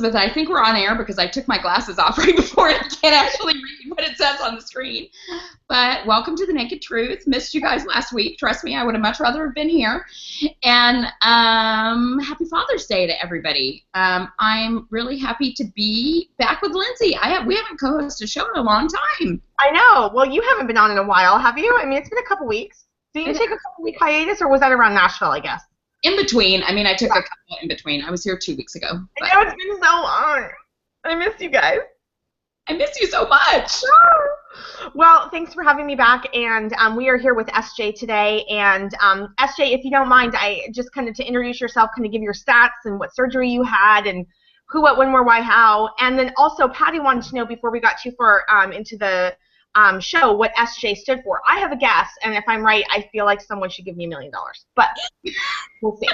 Elizabeth. I think we're on air because I took my glasses off right before and I can't actually read what it says on the screen. But welcome to The Naked Truth. Missed you guys last week. Trust me, I would have much rather have been here. And happy Father's Day to everybody. I'm really happy to be back with Lindsay. We haven't co-hosted a show in a long time. I know. Well, you haven't been on in a while, have you? I mean, it's been a couple weeks. Did you take a couple-week hiatus, or was that around Nashville, I guess? In between. I mean, I took a couple in between. I was here 2 weeks ago. But I know, it's been so long. I missed you guys. I miss you so much. Well, thanks for having me back, and we are here with SJ today. And SJ, if you don't mind, I just kind of to introduce yourself, kind of give your stats and what surgery you had, and who, what, when, where, why, how. And then also, Patty wanted to know before we got too far into the show what SJ stood for. I have a guess, and if I'm right, I feel like someone should give me $1 million. But we'll see.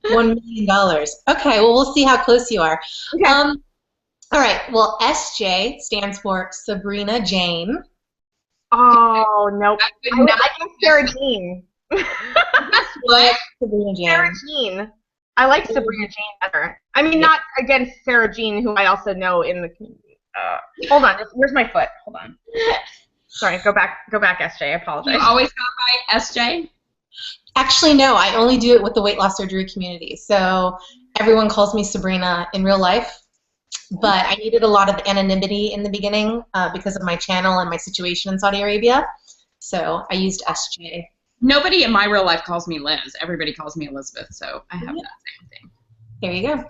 $1 million. Okay, well, we'll see how close you are. Okay. All right, well, SJ stands for Sabrina Jane. Oh, nope. I guess Sarah Jean. What? Sabrina Jane. Sarah Jean. I like Sabrina Jane better. I mean, not against Sarah Jean, who I also know in the community. Hold on, where's my foot? Hold on. Sorry, go back, SJ. I apologize. You always go by SJ? Actually, no. I only do it with the weight loss surgery community. So everyone calls me Sabrina in real life, but I needed a lot of anonymity in the beginning because of my channel and my situation in Saudi Arabia. So I used SJ. Nobody in my real life calls me Liz. Everybody calls me Elizabeth, so I have that same thing. There you go.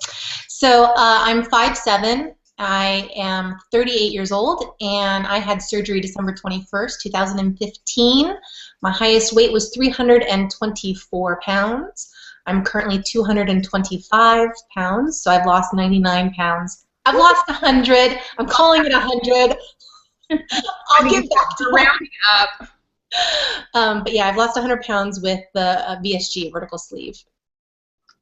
So I'm 5'7". I am 38 years old, and I had surgery December 21st, 2015. My highest weight was 324 pounds. I'm currently 225 pounds, so I've lost 99 pounds. I've lost 100. I'm calling it 100. I'll get back to rounding up. But yeah, I've lost 100 pounds with the VSG, vertical sleeve.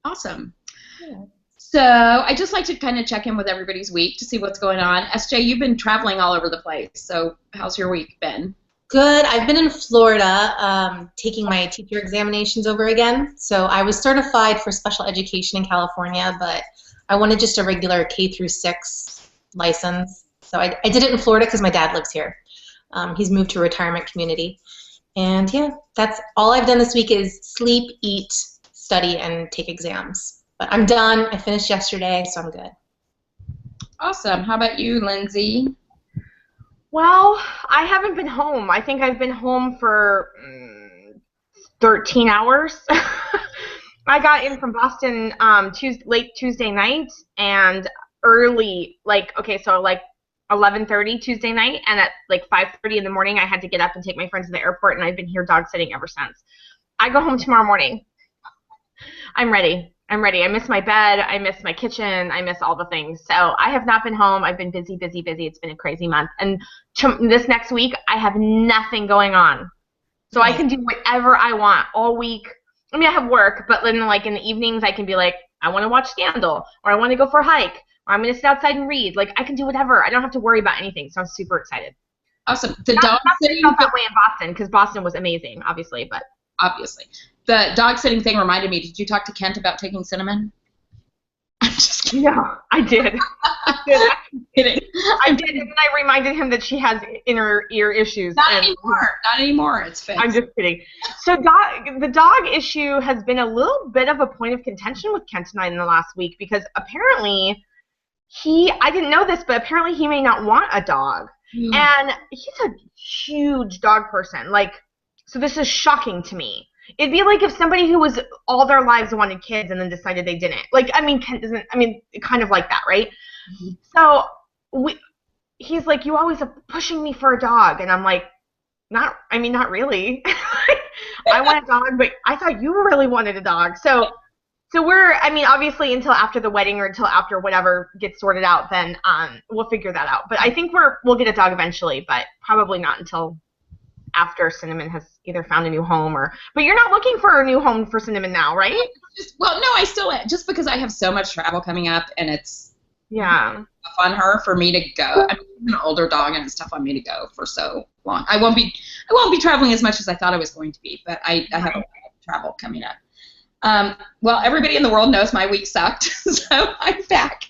Awesome. Yeah. So I just like to kind of check in with everybody's week to see what's going on. SJ, you've been traveling all over the place. So how's your week been? Good. I've been in Florida taking my teacher examinations over again. So I was certified for special education in California, but I wanted just a regular K-6 license. So I did it in Florida because my dad lives here. He's moved to a retirement community. And yeah, that's all I've done this week is sleep, eat, study, and take exams. But I'm done. I finished yesterday, so I'm good. Awesome. How about you, Lindsay? Well, I haven't been home. I think I've been home for 13 hours. I got in from Boston late Tuesday night and early, like 11:30 Tuesday night, and at like 5:30 in the morning I had to get up and take my friends to the airport, and I've been here dog sitting ever since. I go home tomorrow morning. I'm ready. I miss my bed. I miss my kitchen. I miss all the things. So I have not been home. I've been busy. It's been a crazy month. And this next week, I have nothing going on. So I can do whatever I want all week. I mean, I have work, but then like in the evenings, I can be like, I want to watch Scandal, or I want to go for a hike, or I'm going to sit outside and read. Like, I can do whatever. I don't have to worry about anything. So I'm super excited. Awesome. Not that way in Boston, because Boston was amazing, obviously, but. Obviously. The dog sitting thing reminded me, did you talk to Kent about taking cinnamon? I'm just kidding. No, I did. I'm kidding. I did, and then I reminded him that she has inner ear issues. Not anymore. It's fixed. I'm just kidding. So the dog issue has been a little bit of a point of contention with Kent and I in the last week, because apparently I didn't know this, but apparently he may not want a dog. And he's a huge dog person. So this is shocking to me. It'd be like if somebody who was all their lives wanted kids and then decided they didn't. Kent doesn't, kind of like that, right? Mm-hmm. So he's like, you always are pushing me for a dog. And I'm like, not really. I want a dog, but I thought you really wanted a dog. So we're, obviously until after the wedding or until after whatever gets sorted out, then we'll figure that out. But I think we'll get a dog eventually, but probably not until after Cinnamon has either found a new home but you're not looking for a new home for Cinnamon now, right? No, I still, just because I have so much travel coming up and it's tough on her for me to go. She's an older dog and it's tough on me to go for so long. I won't be traveling as much as I thought I was going to be, but I have a lot of travel coming up. Well, everybody in the world knows my week sucked, so I'm back.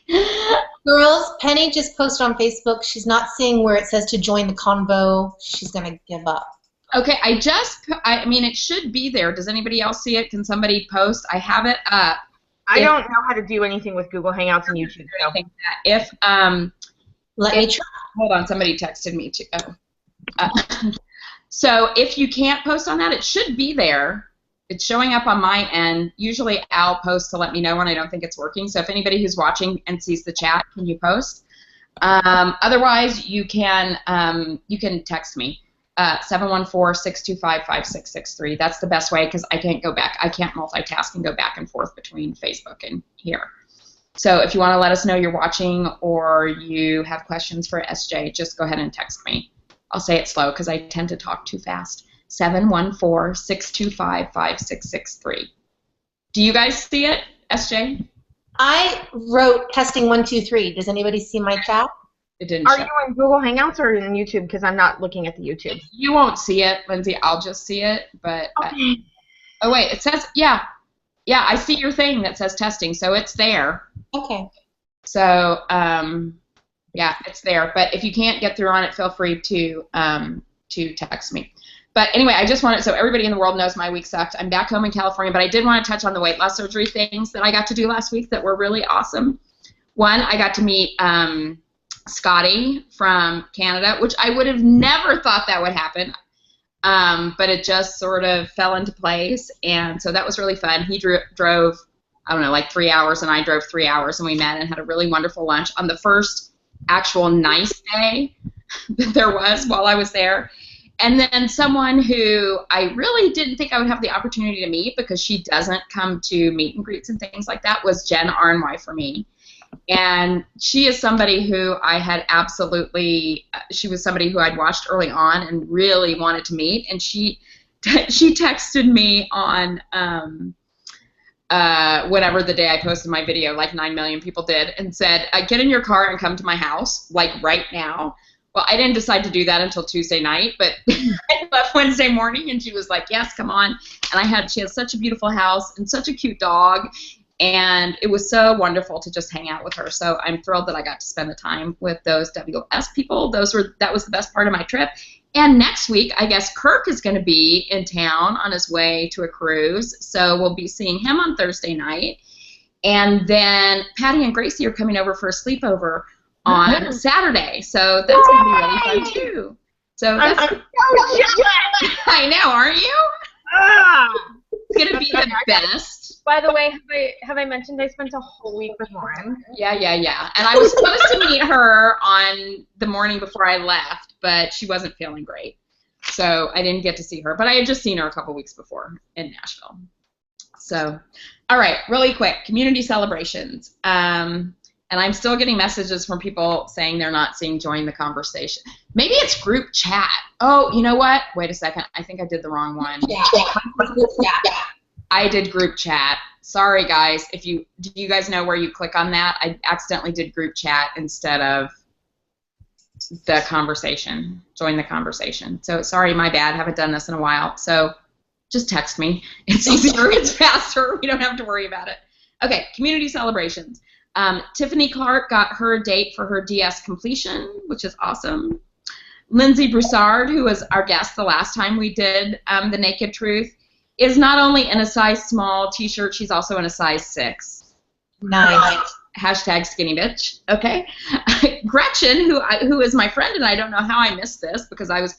Penny just posted on Facebook. She's not seeing where it says to join the convo. She's going to give up. Okay, I mean, it should be there. Does anybody else see it? Can somebody post? I have it up. I don't know how to do anything with Google Hangouts and YouTube. Let me try. Hold on, somebody texted me too. So if you can't post on that, it should be there. It's showing up on my end. Usually I'll post to let me know when I don't think it's working. So if anybody who's watching and sees the chat, can you post? Otherwise, you can text me. 714-625-5663. That's the best way because I can't go back. I can't multitask and go back and forth between Facebook and here. So if you want to let us know you're watching or you have questions for SJ, just go ahead and text me. I'll say it slow because I tend to talk too fast. 714-625-5663. Do you guys see it, SJ? I wrote testing 1, 2, 3. Does anybody see my chat? It didn't Are show. you in Google Hangouts or in YouTube? Because I'm not looking at the YouTube. You won't see it, Lindsay. I'll just see it. But Okay. oh wait, it says yeah. I see your thing that says testing, so it's there. Okay. So yeah, it's there. But if you can't get through on it, feel free to text me. But anyway, I just wanted so everybody in the world knows my week sucked. I'm back home in California, but I did want to touch on the weight loss surgery things that I got to do last week that were really awesome. One, I got to meet Scotty from Canada, which I would have never thought that would happen, but it just sort of fell into place, and so that was really fun. He drove, I don't know, like 3 hours, and I drove 3 hours, and we met and had a really wonderful lunch on the first actual nice day that there was while I was there. And then someone who I really didn't think I would have the opportunity to meet because she doesn't come to meet and greets and things like that was Jen Arnwy for me. And she is somebody who I had she was somebody who I'd watched early on and really wanted to meet. And she texted me on whatever the day I posted my video, like 9 million people did, and said, get in your car and come to my house, like right now. Well, I didn't decide to do that until Tuesday night, but I left Wednesday morning, and she was like, yes, come on. And she has such a beautiful house and such a cute dog. And it was so wonderful to just hang out with her. So I'm thrilled that I got to spend the time with those WS people. That was the best part of my trip. And next week, I guess Kirk is going to be in town on his way to a cruise. So we'll be seeing him on Thursday night. And then Patty and Gracie are coming over for a sleepover on Saturday. So that's going to be really fun, too. So that's I know, aren't you? It's going to be the best. By the way, have I mentioned I spent a whole week with Lauren? Yeah. And I was supposed to meet her on the morning before I left, but she wasn't feeling great. So I didn't get to see her. But I had just seen her a couple weeks before in Nashville. So, all right, really quick, community celebrations. And I'm still getting messages from people saying they're not seeing join the conversation. Maybe it's group chat. Oh, you know what? Wait a second. I think I did the wrong one. Yeah. I did group chat. Sorry, guys. Do you guys know where you click on that? I accidentally did group chat instead of the conversation. Join the conversation. So sorry, my bad. Haven't done this in a while. So just text me. It's easier. It's faster. We don't have to worry about it. Okay, community celebrations. Tiffany Clark got her date for her DS completion, which is awesome. Lindsay Broussard, who was our guest the last time we did The Naked Truth, is not only in a size small t-shirt, she's also in a size 6. Nice. Hashtag skinny bitch. Okay. Gretchen, who is my friend, and I don't know how I missed this because I was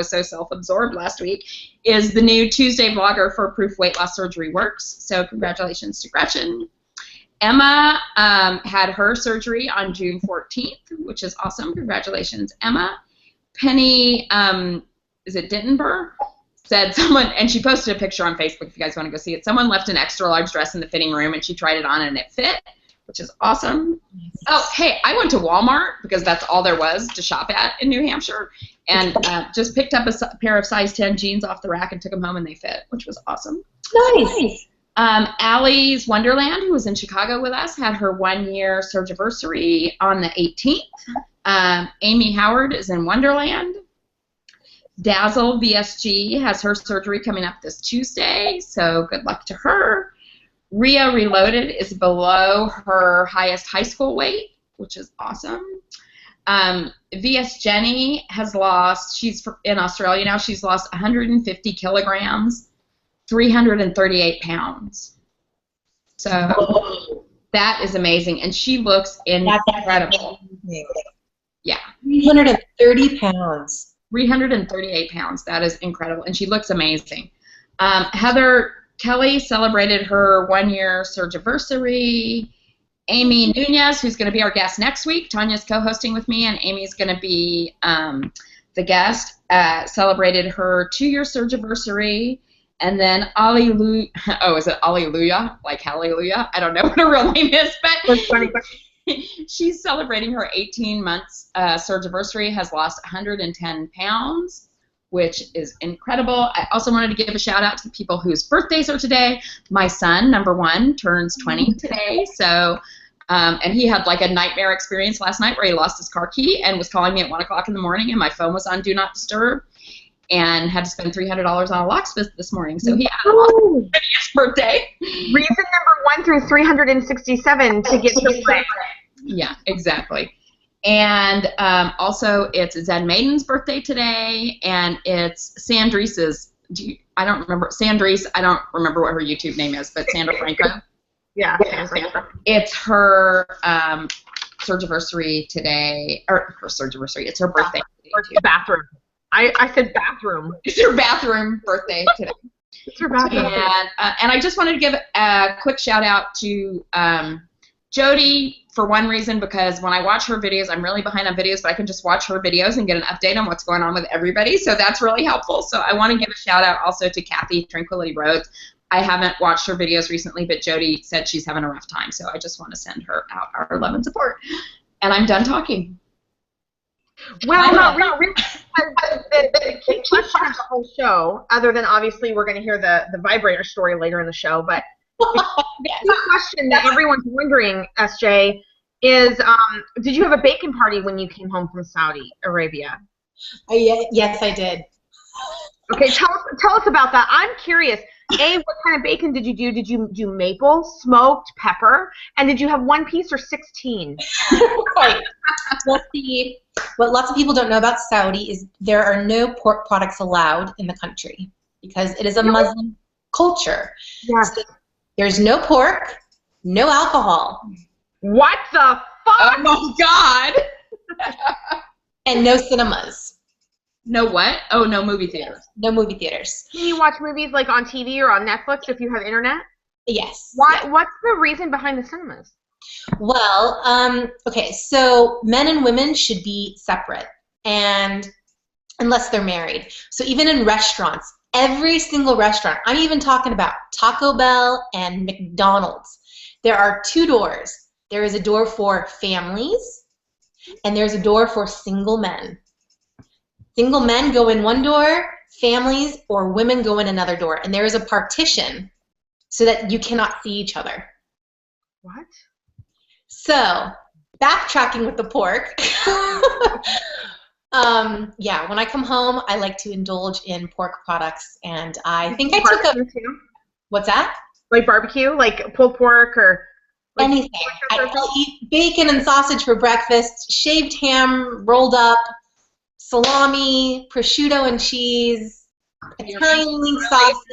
so self-absorbed last week, is the new Tuesday vlogger for Proof Weight Loss Surgery Works. So congratulations to Gretchen. Emma had her surgery on June 14th, which is awesome. Congratulations, Emma. Penny, is it Dittenberg? Said someone, and she posted a picture on Facebook if you guys want to go see it. Someone left an extra large dress in the fitting room, and she tried it on, and it fit, which is awesome. Oh, hey, I went to Walmart because that's all there was to shop at in New Hampshire, and just picked up a pair of size 10 jeans off the rack and took them home, and they fit, which was awesome. Nice. Allie's Wonderland, who was in Chicago with us, had her 1-year surgiversary on the 18th. Amy Howard is in Wonderland. Dazzle VSG has her surgery coming up this Tuesday, so good luck to her. Rhea Reloaded is below her highest high school weight, which is awesome. VS Jenny has lost, she's in Australia now, she's lost 150 kilograms, 338 pounds. So that is amazing. And she looks incredible. Yeah. 330 pounds. 338 pounds. That is incredible. And she looks amazing. Heather Kelly celebrated her 1-year surgiversary. Amy Nunez, who's going to be our guest next week. Tanya's co-hosting with me, and Amy's going to be the guest. Celebrated her 2-year surgiversary. And then Alleluia. Oh, is it Alleluia? Like Hallelujah? I don't know what her real name is, but she's celebrating her 18 months surgiversary, has lost 110 pounds, which is incredible. I also wanted to give a shout out to the people whose birthdays are today. My son, number 1, turns 20 today. So, and he had like a nightmare experience last night where he lost his car key and was calling me at 1 o'clock in the morning, and my phone was on Do Not Disturb, and had to spend $300 on a locksmith this morning. So he had a awesome birthday. Reason number 1 through 367 to get to play. Yeah, exactly. And also, it's Zen Maiden's birthday today, and it's Sandrice's. I don't remember Sandrice. I don't remember what her YouTube name is, but Sandra Franco. Yeah. It's her surgiversary today, or her surgiversary. It's her birthday. Bathroom. I said bathroom. It's her bathroom birthday today. It's her bathroom. And I just wanted to give a quick shout out to Jody, for one reason, because when I watch her videos, I'm really behind on videos, but I can just watch her videos and get an update on what's going on with everybody, so that's really helpful. So I want to give a shout out also to Kathy, Tranquility Roads. I haven't watched her videos recently, but Jody said she's having a rough time, so I just want to send her out our love and support. And I'm done talking. Well, not really. The key question of the whole show, other than obviously we're going to hear the vibrator story later in the show, but the key question that everyone's wondering, SJ, is did you have a bacon party when you came home from Saudi Arabia? Yes, I did. Okay, tell us about that. I'm curious. A, what kind of bacon did you do? Did you do maple, smoked, pepper? And did you have 1 piece or 16? Okay. Well, see, what lots of people don't know about Saudi is there are no pork products allowed in the country because it is a Muslim culture. Yes. So there's no pork, no alcohol. What the fuck? Oh, God. And no cinemas. No what? Oh, no movie theaters. No movie theaters. Can you watch movies like on TV or on Netflix if you have internet? Yes. Why? Yes. What's the reason behind the cinemas? Well, okay, so men and women should be separate, and unless they're married. So even in restaurants, every single restaurant, I'm even talking about Taco Bell and McDonald's, there are 2 doors. There is a door for families, and there's a door for single men. Single men go in one door, families or women go in another door, and there is a partition so that you cannot see each other. What? So, backtracking with the pork. Yeah, when I come home, I like to indulge in pork products, and I think I took a... Too? What's that? Like barbecue, like pulled pork or... Like anything. I'll eat bacon and sausage for breakfast, shaved ham rolled up, salami, prosciutto and cheese, Italian link sausage.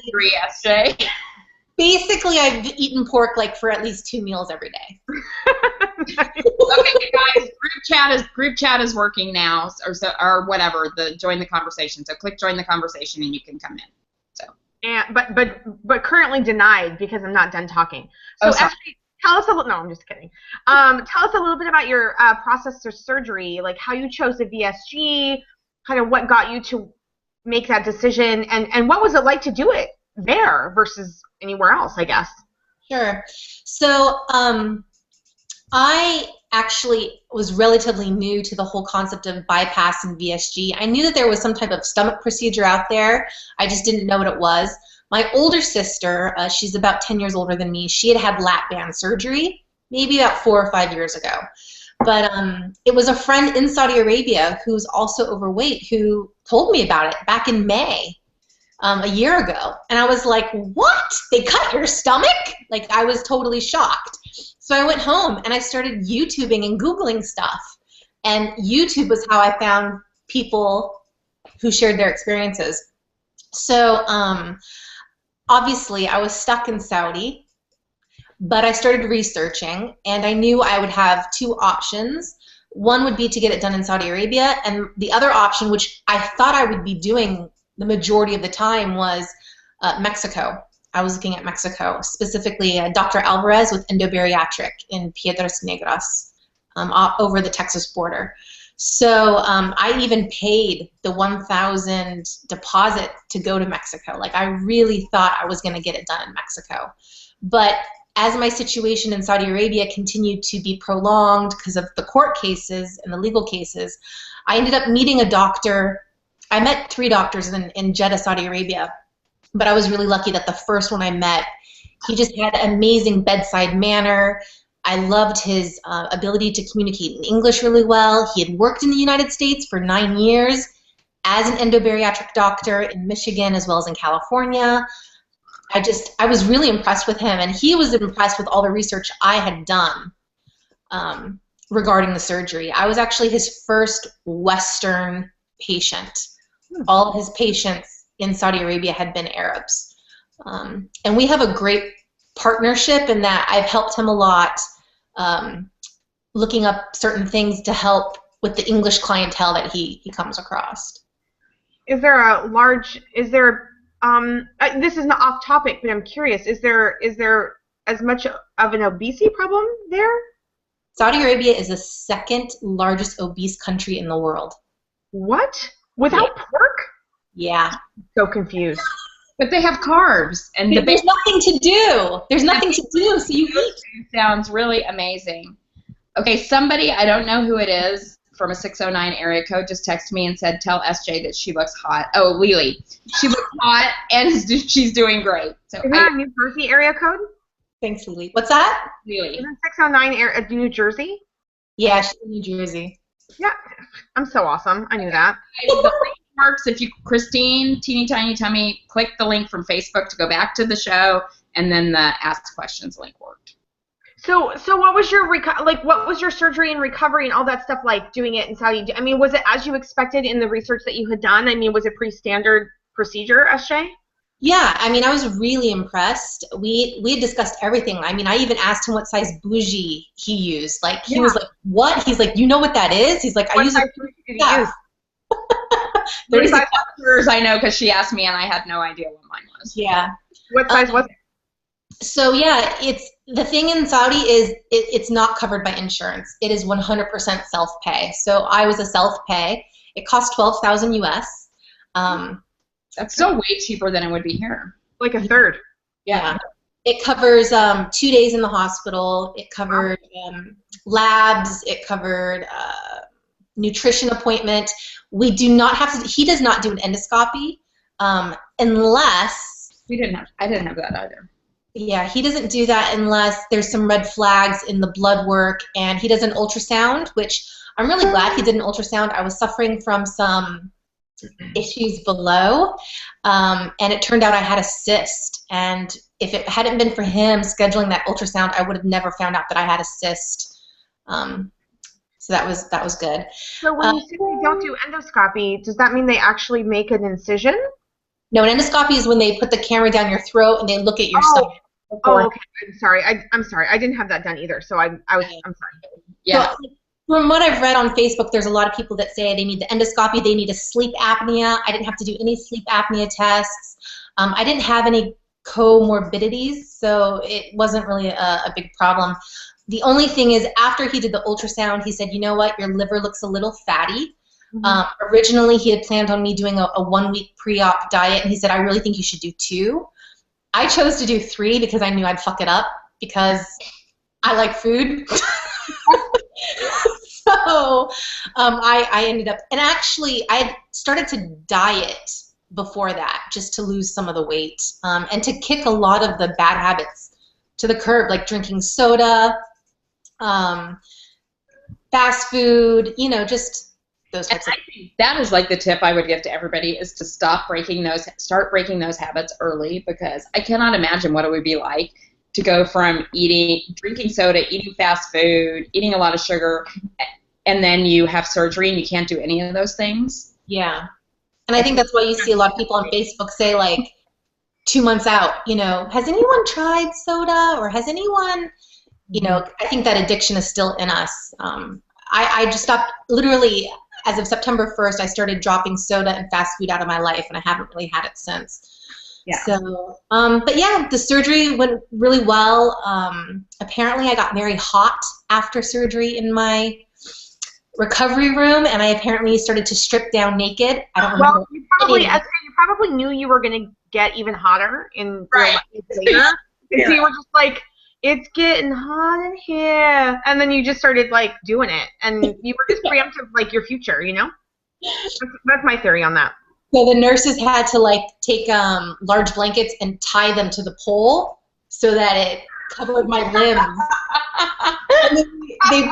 SJ. Basically, I've eaten pork like for at least 2 meals every day. Okay, guys, group chat is working now, or whatever. Join the conversation. So click join the conversation, and you can come in. So. And but currently denied because I'm not done talking. So actually, tell us a little. No, I'm just kidding. Tell us a little bit about your process of surgery, like how you chose the VSG, kind of what got you to make that decision, and what was it like to do it there versus anywhere else, I guess. Sure. So I actually was relatively new to the whole concept of bypass and VSG. I knew that there was some type of stomach procedure out there. I just didn't know what it was. My older sister, she's about 10 years older than me, she had lap band surgery maybe about 4 or 5 years ago. But it was a friend in Saudi Arabia who's also overweight who told me about it back in May. A year ago, and I was like, what? They cut your stomach? Like, I was totally shocked. So I went home and I started YouTubing and Googling stuff. And YouTube was how I found people who shared their experiences. So obviously I was stuck in Saudi, but I started researching and I knew I would have two options. One would be to get it done in Saudi Arabia, and the other option, which I thought I would be doing the majority of the time, was Mexico. I was looking at Mexico, specifically Dr. Alvarez with Endobariatric in Piedras Negras, over the Texas border. So I even paid the $1,000 deposit to go to Mexico. Like, I really thought I was going to get it done in Mexico. But as my situation in Saudi Arabia continued to be prolonged because of the court cases and the legal cases, I ended up meeting a doctor. I met 3 doctors in Jeddah, Saudi Arabia, but I was really lucky that the first one I met, he just had an amazing bedside manner. I loved his ability to communicate in English really well. He had worked in the United States for 9 years as an endobariatric doctor in Michigan as well as in California. I was really impressed with him, and he was impressed with all the research I had done regarding the surgery. I was actually his first Western patient. All of his patients in Saudi Arabia had been Arabs. And we have a great partnership in that I've helped him a lot looking up certain things to help with the English clientele that he comes across. Is there this is not off topic, but I'm curious, is there as much of an obesity problem there? Saudi Arabia is the second largest obese country in the world. What? Without pork? Yeah. So confused. But they have carbs, and there's nothing to do. There's nothing to do, so you eat. Sounds really amazing. Okay, somebody, I don't know who it is, from a 609 area code just texted me and said, tell SJ that she looks hot. Oh, Lily. She looks hot, and she's doing great. So is that a New Jersey area code? Thanks, Lily. What's that? Lily. Is it 609 New Jersey? Yeah, she's in New Jersey. Yeah, I'm so awesome. I knew that. The link works if you, Christine, Teeny Tiny Tummy, click the link from Facebook to go back to the show, and then the Ask Questions link worked. So what was your what was your surgery and recovery and all that stuff like doing it in Saudi? I mean, was it as you expected in the research that you had done? I mean, was it pretty standard procedure, SJ? Yeah, I mean, I was really impressed. We had discussed everything. I mean, I even asked him what size bougie he used. Like, he was like, what? He's like, you know what that is? He's like, I use it. Yeah. 35 doctors I know because she asked me and I had no idea what mine was. Yeah. What size was it? So yeah, the thing in Saudi is it's not covered by insurance. It is 100% self-pay. So I was a self-pay. It cost $12,000 US. That's still way cheaper than it would be here. Like a third. Yeah. It covers 2 days in the hospital. It covered labs. It covered nutrition appointment. We do not have to. He does not do an endoscopy unless. I didn't have that either. Yeah, he doesn't do that unless there's some red flags in the blood work, and he does an ultrasound, which I'm really glad he did an ultrasound. I was suffering from some issues below, and it turned out I had a cyst, and if it hadn't been for him scheduling that ultrasound, I would have never found out that I had a cyst. So that was good. So when you say they don't do endoscopy, does that mean they actually make an incision? No, an endoscopy is when they put the camera down your throat and they look at your stomach. Oh, okay. I'm sorry. I didn't have that done either. So I'm sorry. Yeah. So, from what I've read on Facebook, there's a lot of people that say they need the endoscopy, they need a sleep apnea. I didn't have to do any sleep apnea tests. I didn't have any comorbidities, so it wasn't really a big problem. The only thing is, after he did the ultrasound, he said, you know what, your liver looks a little fatty. Mm-hmm. Originally, he had planned on me doing a 1-week pre-op diet, and he said, I really think you should do 2. I chose to do 3 because I knew I'd fuck it up because I like food. So I ended up, and actually I had started to diet before that just to lose some of the weight and to kick a lot of the bad habits to the curb, like drinking soda, fast food, you know, just those types of things. That is like the tip I would give to everybody is to start breaking those habits early, because I cannot imagine what it would be like to go from drinking soda, eating fast food, eating a lot of sugar, and then you have surgery and you can't do any of those things. Yeah. And I think that's why you see a lot of people on Facebook say, like, 2 months out, you know, has anyone tried soda, or has anyone, you know, I think that addiction is still in us. I just stopped, literally, as of September 1st, I started dropping soda and fast food out of my life, and I haven't really had it since. Yeah. So, but yeah, the surgery went really well. Apparently I got very hot after surgery in my recovery room, and I apparently started to strip down naked. I don't remember. Well, you probably knew you were going to get even hotter in Right. later. Because you were just like, it's getting hot in here. And then you just started, like, doing it. And you were just preemptive, like, your future, you know? That's my theory on that. So the nurses had to, like, take large blankets and tie them to the pole so that it covered my limbs. And then they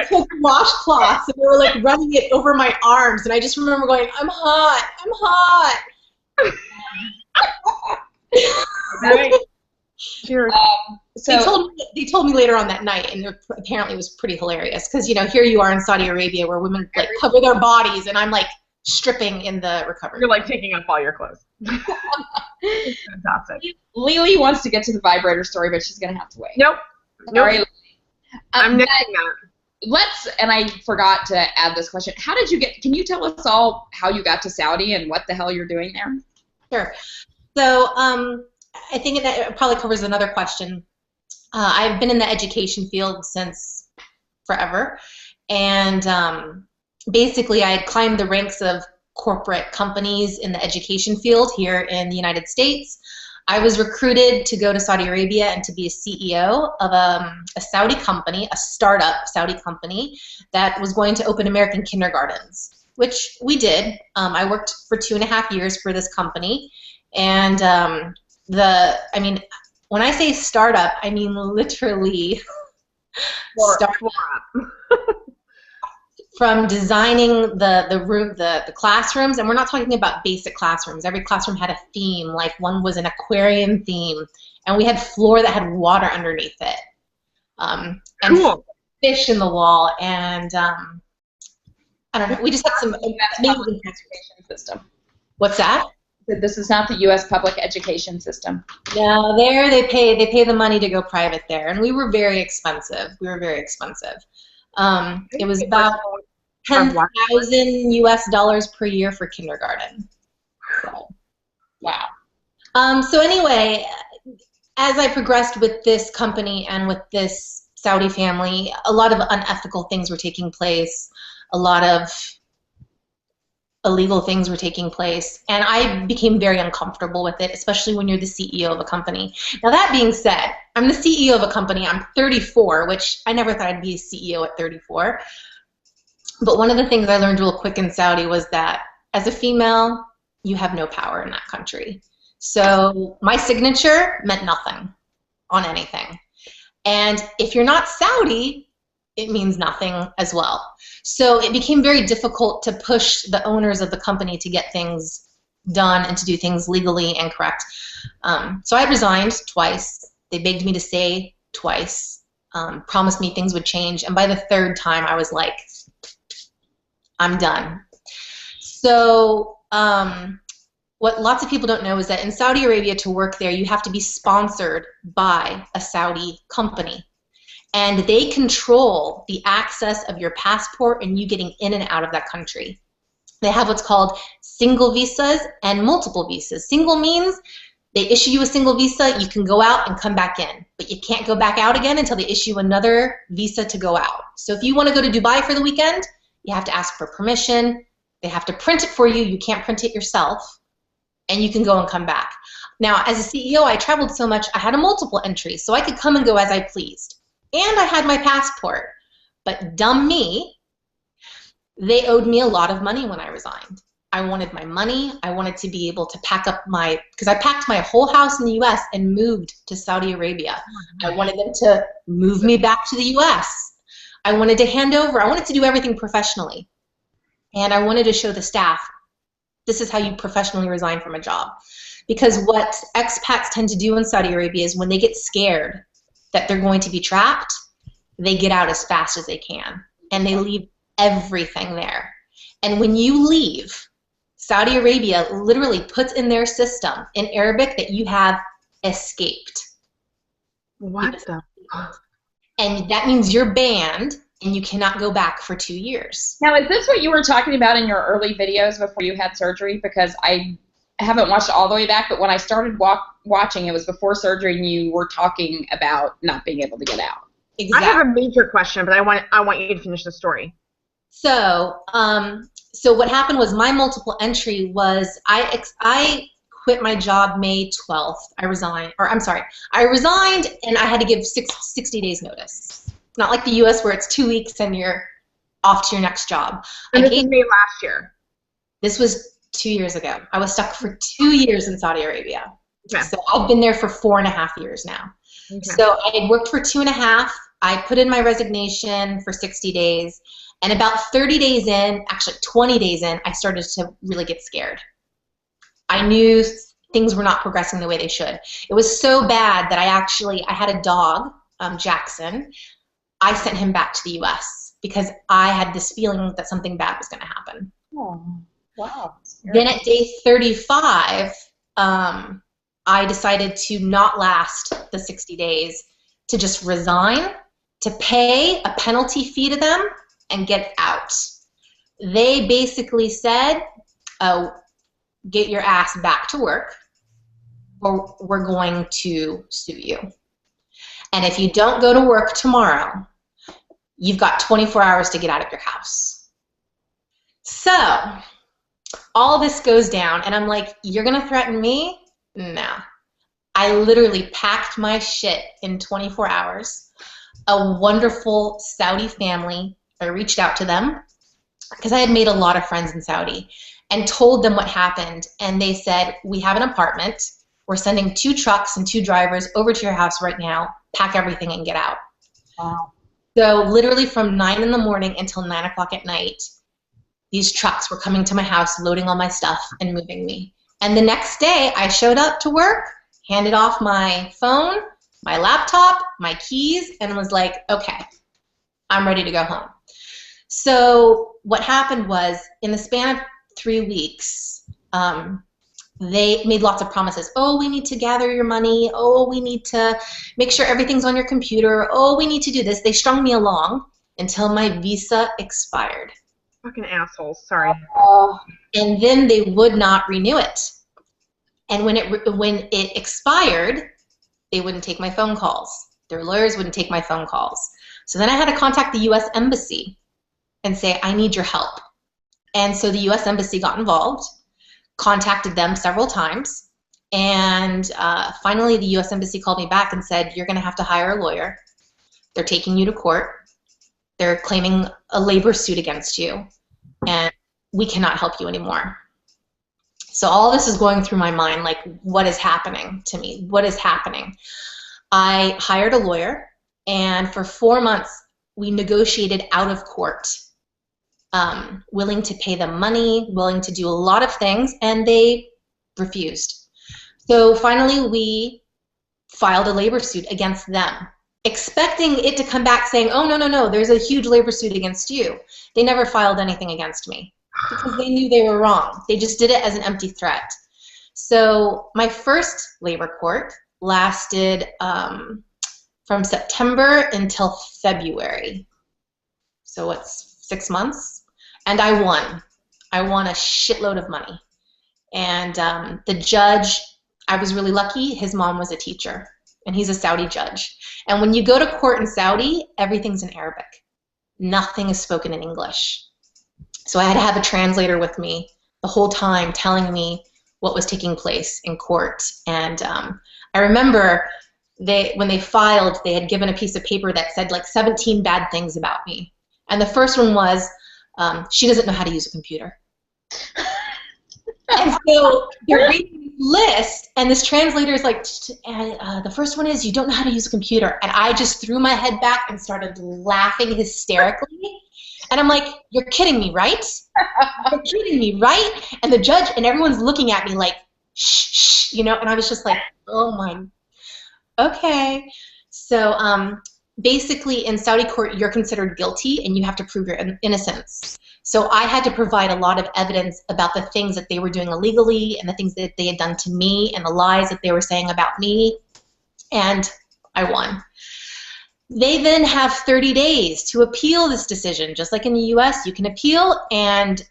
took washcloths and they were, like, running it over my arms. And I just remember going, I'm hot, I'm hot. Right. Sure. So they told me later on that night, and apparently it was pretty hilarious because, you know, here you are in Saudi Arabia where women, like, cover their bodies, and I'm, like, stripping in the recovery. You're, like, taking off all your clothes. It's fantastic. Lily wants to get to the vibrator story, but she's going to have to wait. Nope. Sorry, Nope. I'm nixing that. And I forgot to add this question. How did you can you tell us all how you got to Saudi and what the hell you're doing there? Sure. So I think that probably covers another question. I've been in the education field since forever, and basically I had climbed the ranks of corporate companies in the education field here in the United States. I was recruited to go to Saudi Arabia and to be a CEO of a Saudi company, a startup Saudi company that was going to open American kindergartens, which we did. I worked for 2.5 years for this company, and I mean, when I say startup, I mean literally startup. From designing the classrooms, and we're not talking about basic classrooms. Every classroom had a theme, like one was an aquarium theme, and we had floor that had water underneath it, and Cool. fish in the wall, and I don't know. We just had some amazing Education system. What's that? This is not the U.S. public education system. No, there they pay the money to go private there, and we were very expensive. It was about $10,000 US per year for kindergarten. So, wow. So anyway, as I progressed with this company and with this Saudi family, a lot of unethical things were taking place. A lot of illegal things were taking place, and I became very uncomfortable with it, especially when you're the CEO of a company. Now, that being said, I'm the CEO of a company. I'm 34, which I never thought I'd be a CEO at 34. But one of the things I learned real quick in Saudi was that as a female, you have no power in that country. So my signature meant nothing on anything. And if you're not Saudi, it means nothing as well. So it became very difficult to push the owners of the company to get things done and to do things legally and correct. So I resigned twice. They begged me to stay twice, promised me things would change, and by the third time I was like, I'm done. So what lots of people don't know is that in Saudi Arabia, to work there, you have to be sponsored by a Saudi company. And they control the access of your passport and you getting in and out of that country. They have what's called single visas and multiple visas. Single means they issue you a single visa, you can go out and come back in, but you can't go back out again until they issue another visa to go out. So if you want to go to Dubai for the weekend, you have to ask for permission. They have to print it for you. You can't print it yourself, and you can go and come back. Now, as a CEO, I traveled so much, I had a multiple entry, so I could come and go as I pleased. And I had my passport. But dumb me, they owed me a lot of money when I resigned. I wanted my money. I wanted to be able to pack up because I packed my whole house in the US and moved to Saudi Arabia. I wanted them to move me back to the US. I wanted to hand over. I wanted to do everything professionally. And I wanted to show the staff, this is how you professionally resign from a job. Because what expats tend to do in Saudi Arabia is when they get scared that they're going to be trapped, they get out as fast as they can, and they leave everything there. And when you leave, Saudi Arabia literally puts in their system in Arabic that you have escaped. What the? And that means you're banned, and you cannot go back for 2 years. Now, is this what you were talking about in your early videos before you had surgery? Because I haven't watched all the way back, but when I started watching, it was before surgery, and you were talking about not being able to get out. Exactly. I have a major question, but I want you to finish the story. So, so what happened was my multiple entry was I quit my job May 12th. I resigned and I had to give 60 days notice. Not like the U.S. where it's 2 weeks and you're off to your next job. And this was May last year. This was 2 years ago. I was stuck for 2 years in Saudi Arabia. Okay. So I've been there for 4.5 years now. Okay. So I had worked for 2.5. I put in my resignation for 60 days. And about 30 days in, actually 20 days in, I started to really get scared. I knew things were not progressing the way they should. It was so bad that I had a dog, Jackson. I sent him back to the U.S. because I had this feeling that something bad was going to happen. Oh, wow. Then at day 35, I decided to not last the 60 days, to just resign, to pay a penalty fee to them, and get out. They basically said, get your ass back to work, or we're going to sue you. And if you don't go to work tomorrow, you've got 24 hours to get out of your house. So all this goes down, and I'm like, you're going to threaten me? No. I literally packed my shit in 24 hours. A wonderful Saudi family, I reached out to them because I had made a lot of friends in Saudi and told them what happened. And they said, we have an apartment. We're sending 2 trucks and 2 drivers over to your house right now. Pack everything and get out. Wow. So literally from 9 in the morning until 9 o'clock at night, these trucks were coming to my house, loading all my stuff and moving me. And the next day I showed up to work, handed off my phone, my laptop, my keys, and was like, okay, I'm ready to go home. So what happened was, in the span of 3 weeks, they made lots of promises. Oh, we need to gather your money. Oh, we need to make sure everything's on your computer. Oh, we need to do this. They strung me along until my visa expired. Fucking assholes. Sorry. And then they would not renew it. And when it expired, they wouldn't take my phone calls. Their lawyers wouldn't take my phone calls. So then I had to contact the U.S. Embassy and say, I need your help. And so the U.S. Embassy got involved, contacted them several times, and finally the U.S. Embassy called me back and said, you're going to have to hire a lawyer. They're taking you to court. They're claiming a labor suit against you, and we cannot help you anymore. So all this is going through my mind, like, what is happening to me? What is happening? I hired a lawyer, and for 4 months we negotiated out of court, willing to pay them money, willing to do a lot of things, and they refused. So finally we filed a labor suit against them, expecting it to come back saying, oh, no, no, no, there's a huge labor suit against you. They never filed anything against me because they knew they were wrong. They just did it as an empty threat. So my first labor court lasted from September until February. So it's 6 months. And I won. I won a shitload of money. And the judge, I was really lucky. His mom was a teacher, and he's a Saudi judge. And when you go to court in Saudi, everything's in Arabic. Nothing is spoken in English. So I had to have a translator with me the whole time telling me what was taking place in court. And I remember when they filed, they had given a piece of paper that said like 17 bad things about me. And the first one was, she doesn't know how to use a computer. And so they're reading this list, and this translator is like, the first one is, you don't know how to use a computer. And I just threw my head back and started laughing hysterically. And I'm like, you're kidding me, right? You're kidding me, right? And the judge and everyone's looking at me like, shh, shh, you know, and I was just like, oh my, okay. So basically in Saudi court, you're considered guilty and you have to prove your innocence. So I had to provide a lot of evidence about the things that they were doing illegally and the things that they had done to me and the lies that they were saying about me, and I won. They then have 30 days to appeal this decision. Just like in the US, you can appeal, and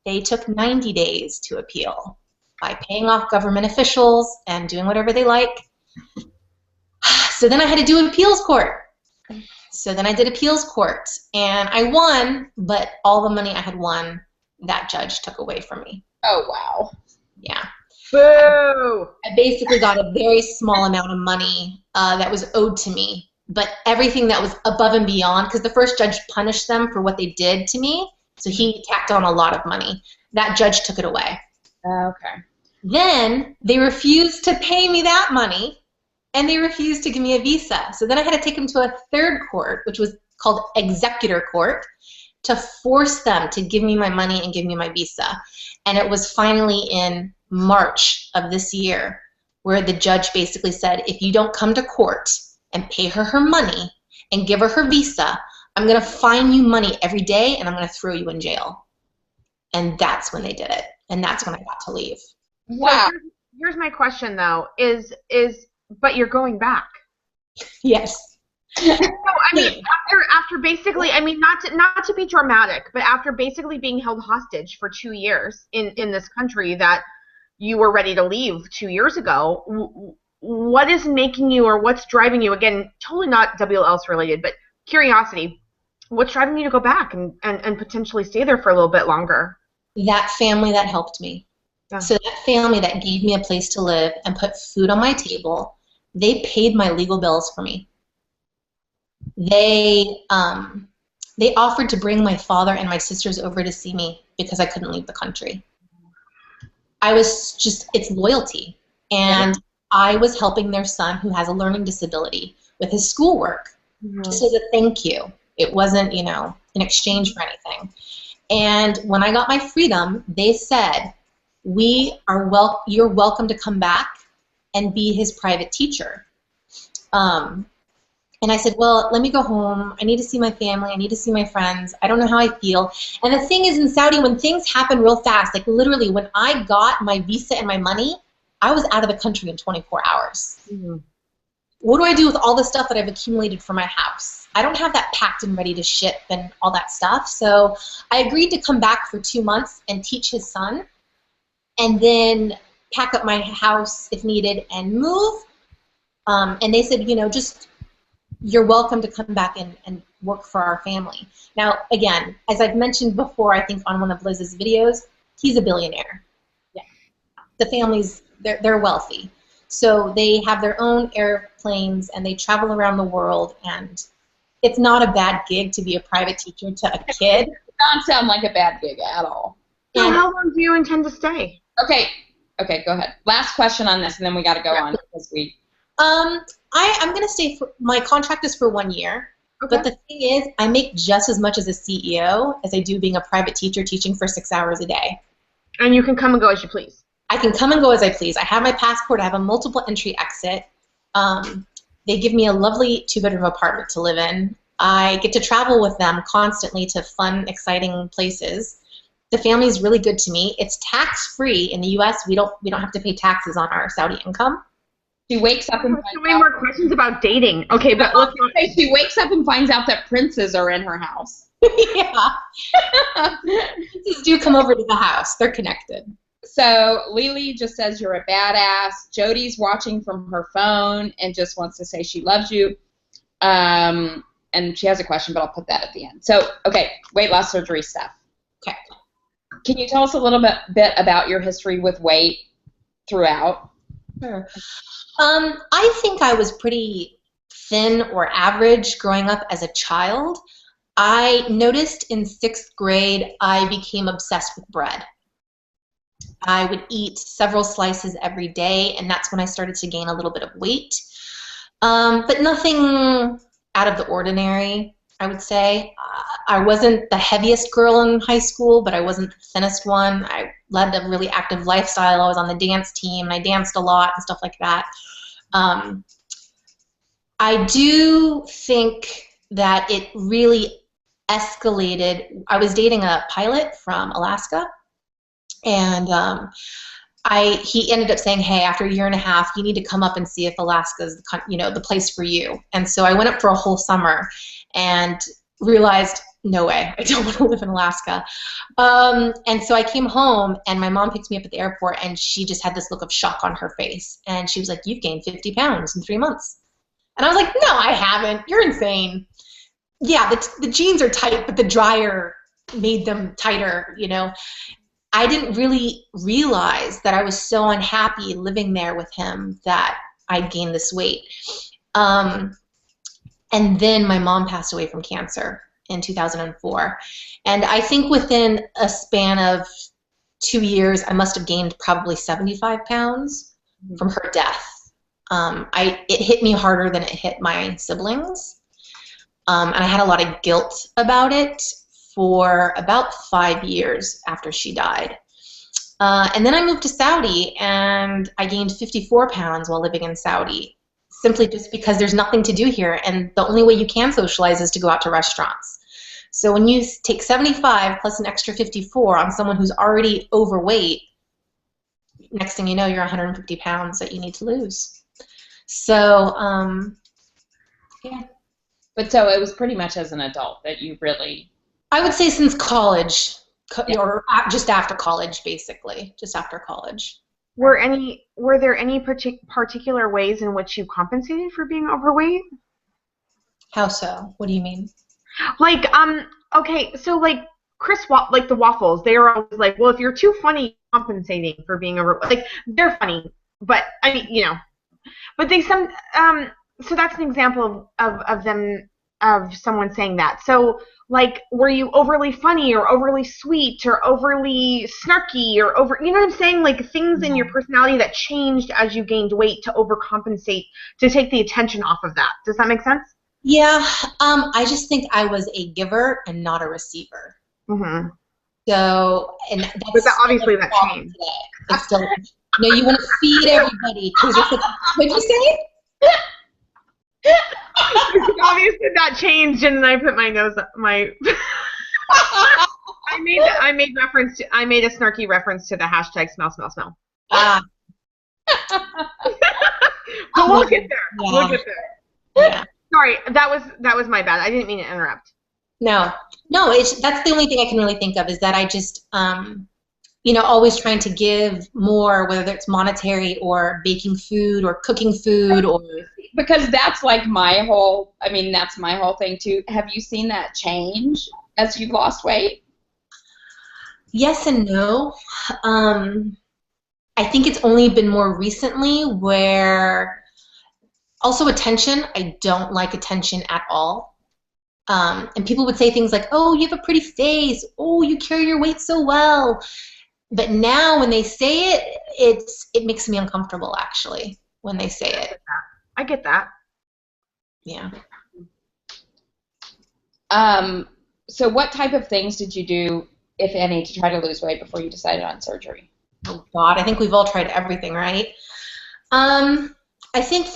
they took 90 days to appeal by paying off government officials and doing whatever they like. So then I had to do appeals court. So then I did appeals court, and I won, but all the money I had won, that judge took away from me. Oh, wow. Yeah. Boo! I basically got a very small amount of money that was owed to me, but everything that was above and beyond, because the first judge punished them for what they did to me, so he tacked on a lot of money. That judge took it away. Okay. Then they refused to pay me that money, and they refused to give me a visa. So then I had to take them to a third court, which was called executor court, to force them to give me my money and give me my visa. And it was finally in March of this year where the judge basically said, if you don't come to court and pay her her money and give her her visa, I'm going to fine you money every day and I'm going to throw you in jail. And that's when they did it. And that's when I got to leave. Wow. So here's my question though, but you're going back. Yes. So, I mean, after basically, I mean, not to be dramatic, but after basically being held hostage for 2 years in this country that you were ready to leave 2 years ago, what is making you, or what's driving you, again, totally not WLS related, but curiosity, what's driving you to go back and potentially stay there for a little bit longer? That family that helped me. Yeah. So that family that gave me a place to live and put food on my table, they paid my legal bills for me. They offered to bring my father and my sisters over to see me because I couldn't leave the country. I was just, it's loyalty. And I was helping their son who has a learning disability with his schoolwork, just as a thank you. It wasn't, you know, in exchange for anything. And when I got my freedom, they said, you're welcome to come back and be his private teacher. And I said, well, let me go home. I need to see my family. I need to see my friends. I don't know how I feel. And the thing is, in Saudi, when things happen real fast, like literally when I got my visa and my money, I was out of the country in 24 hours. Mm-hmm. What do I do with all the stuff that I've accumulated for my house? I don't have that packed and ready to ship and all that stuff. So I agreed to come back for 2 months and teach his son, and then pack up my house if needed and move. And they said, you know, just you're welcome to come back and work for our family. Now, again, as I've mentioned before, I think on one of Liz's videos, he's a billionaire. Yeah. The families, they're wealthy. So they have their own airplanes and they travel around the world, and it's not a bad gig to be a private teacher to a kid. It doesn't sound like a bad gig at all. So how long do you intend to stay? Okay, go ahead. Last question on this, and then we got to go on because we. I'm going to stay for, my contract is for 1 year, okay. But the thing is, I make just as much as a CEO as I do being a private teacher teaching for 6 hours a day. And you can come and go as you please. I can come and go as I please. I have my passport. I have a multiple entry exit. They give me a lovely 2-bedroom apartment to live in. I get to travel with them constantly to fun, exciting places. The family is really good to me. It's tax-free. In the U.S., we don't have to pay taxes on our Saudi income. She wakes up and finds so many more questions about dating. Okay, but let's say she wakes up and finds out that princes are in her house. Yeah. Princes do come over to the house. They're connected. So Lily just says you're a badass. Jody's watching from her phone and just wants to say she loves you. And she has a question, but I'll put that at the end. So, okay, weight loss surgery stuff. Okay. Can you tell us a little bit about your history with weight throughout? Sure. I think I was pretty thin or average growing up as a child. I noticed in 6th grade I became obsessed with bread. I would eat several slices every day, and that's when I started to gain a little bit of weight. But nothing out of the ordinary, I would say. I wasn't the heaviest girl in high school, but I wasn't the thinnest one. I led a really active lifestyle. I was on the dance team, and I danced a lot and stuff like that. I do think that it really escalated. I was dating a pilot from Alaska, and he ended up saying, hey, after a year and a half, you need to come up and see if Alaska's the place for you. And so I went up for a whole summer and realized, no way, I don't want to live in Alaska. And so I came home, and my mom picked me up at the airport, and she just had this look of shock on her face. And she was like, you've gained 50 pounds in 3 months. And I was like, no, I haven't. You're insane. Yeah, the jeans are tight, but the dryer made them tighter, you know. I didn't really realize that I was so unhappy living there with him that I'd gained this weight. And then my mom passed away from cancer in 2004. And I think within a span of 2 years, I must have gained probably 75 pounds from her death. It hit me harder than it hit my siblings. And I had a lot of guilt about it for about 5 years after she died. And then I moved to Saudi, and I gained 54 pounds while living in Saudi, simply just because there's nothing to do here, and the only way you can socialize is to go out to restaurants. So when you take 75 plus an extra 54 on someone who's already overweight, next thing you know, you're 150 pounds that you need to lose. So, yeah. But so it was pretty much as an adult that you really... I would say since college, or just after college, basically, just after college. Were there any particular ways in which you compensated for being overweight? How so? What do you mean? Like, okay, so like like the waffles, they were always like, well, if you're too funny, compensating for being overweight. Like, they're funny, but I mean, you know, but so that's an example of someone saying that. So, like, were you overly funny or overly sweet or overly snarky or you know what I'm saying? Like, things in your personality that changed as you gained weight to overcompensate, to take the attention off of that. Does that make sense? Yeah, I just think I was a giver and not a receiver. Mm-hmm. So, and that's obviously that changed. It's still, no, you want to feed everybody. What'd you say? Obviously that changed, and I put my nose up my. I made a snarky reference to the hashtag smell. Ah. But we'll get there. Yeah. We'll get there. Yeah. Sorry, that was my bad. I didn't mean to interrupt. No, that's the only thing I can really think of, is that I just, always trying to give more, whether it's monetary or baking food or cooking food or. Because that's like that's my whole thing too. Have you seen that change as you've lost weight? Yes and no. I think it's only been more recently where, also attention, I don't like attention at all. And people would say things like, oh, you have a pretty face, oh, you carry your weight so well. But now when they say it, it makes me uncomfortable, actually, when they say it. I get that. Yeah. So what type of things did you do, if any, to try to lose weight before you decided on surgery? Oh, God, I think we've all tried everything, right? I think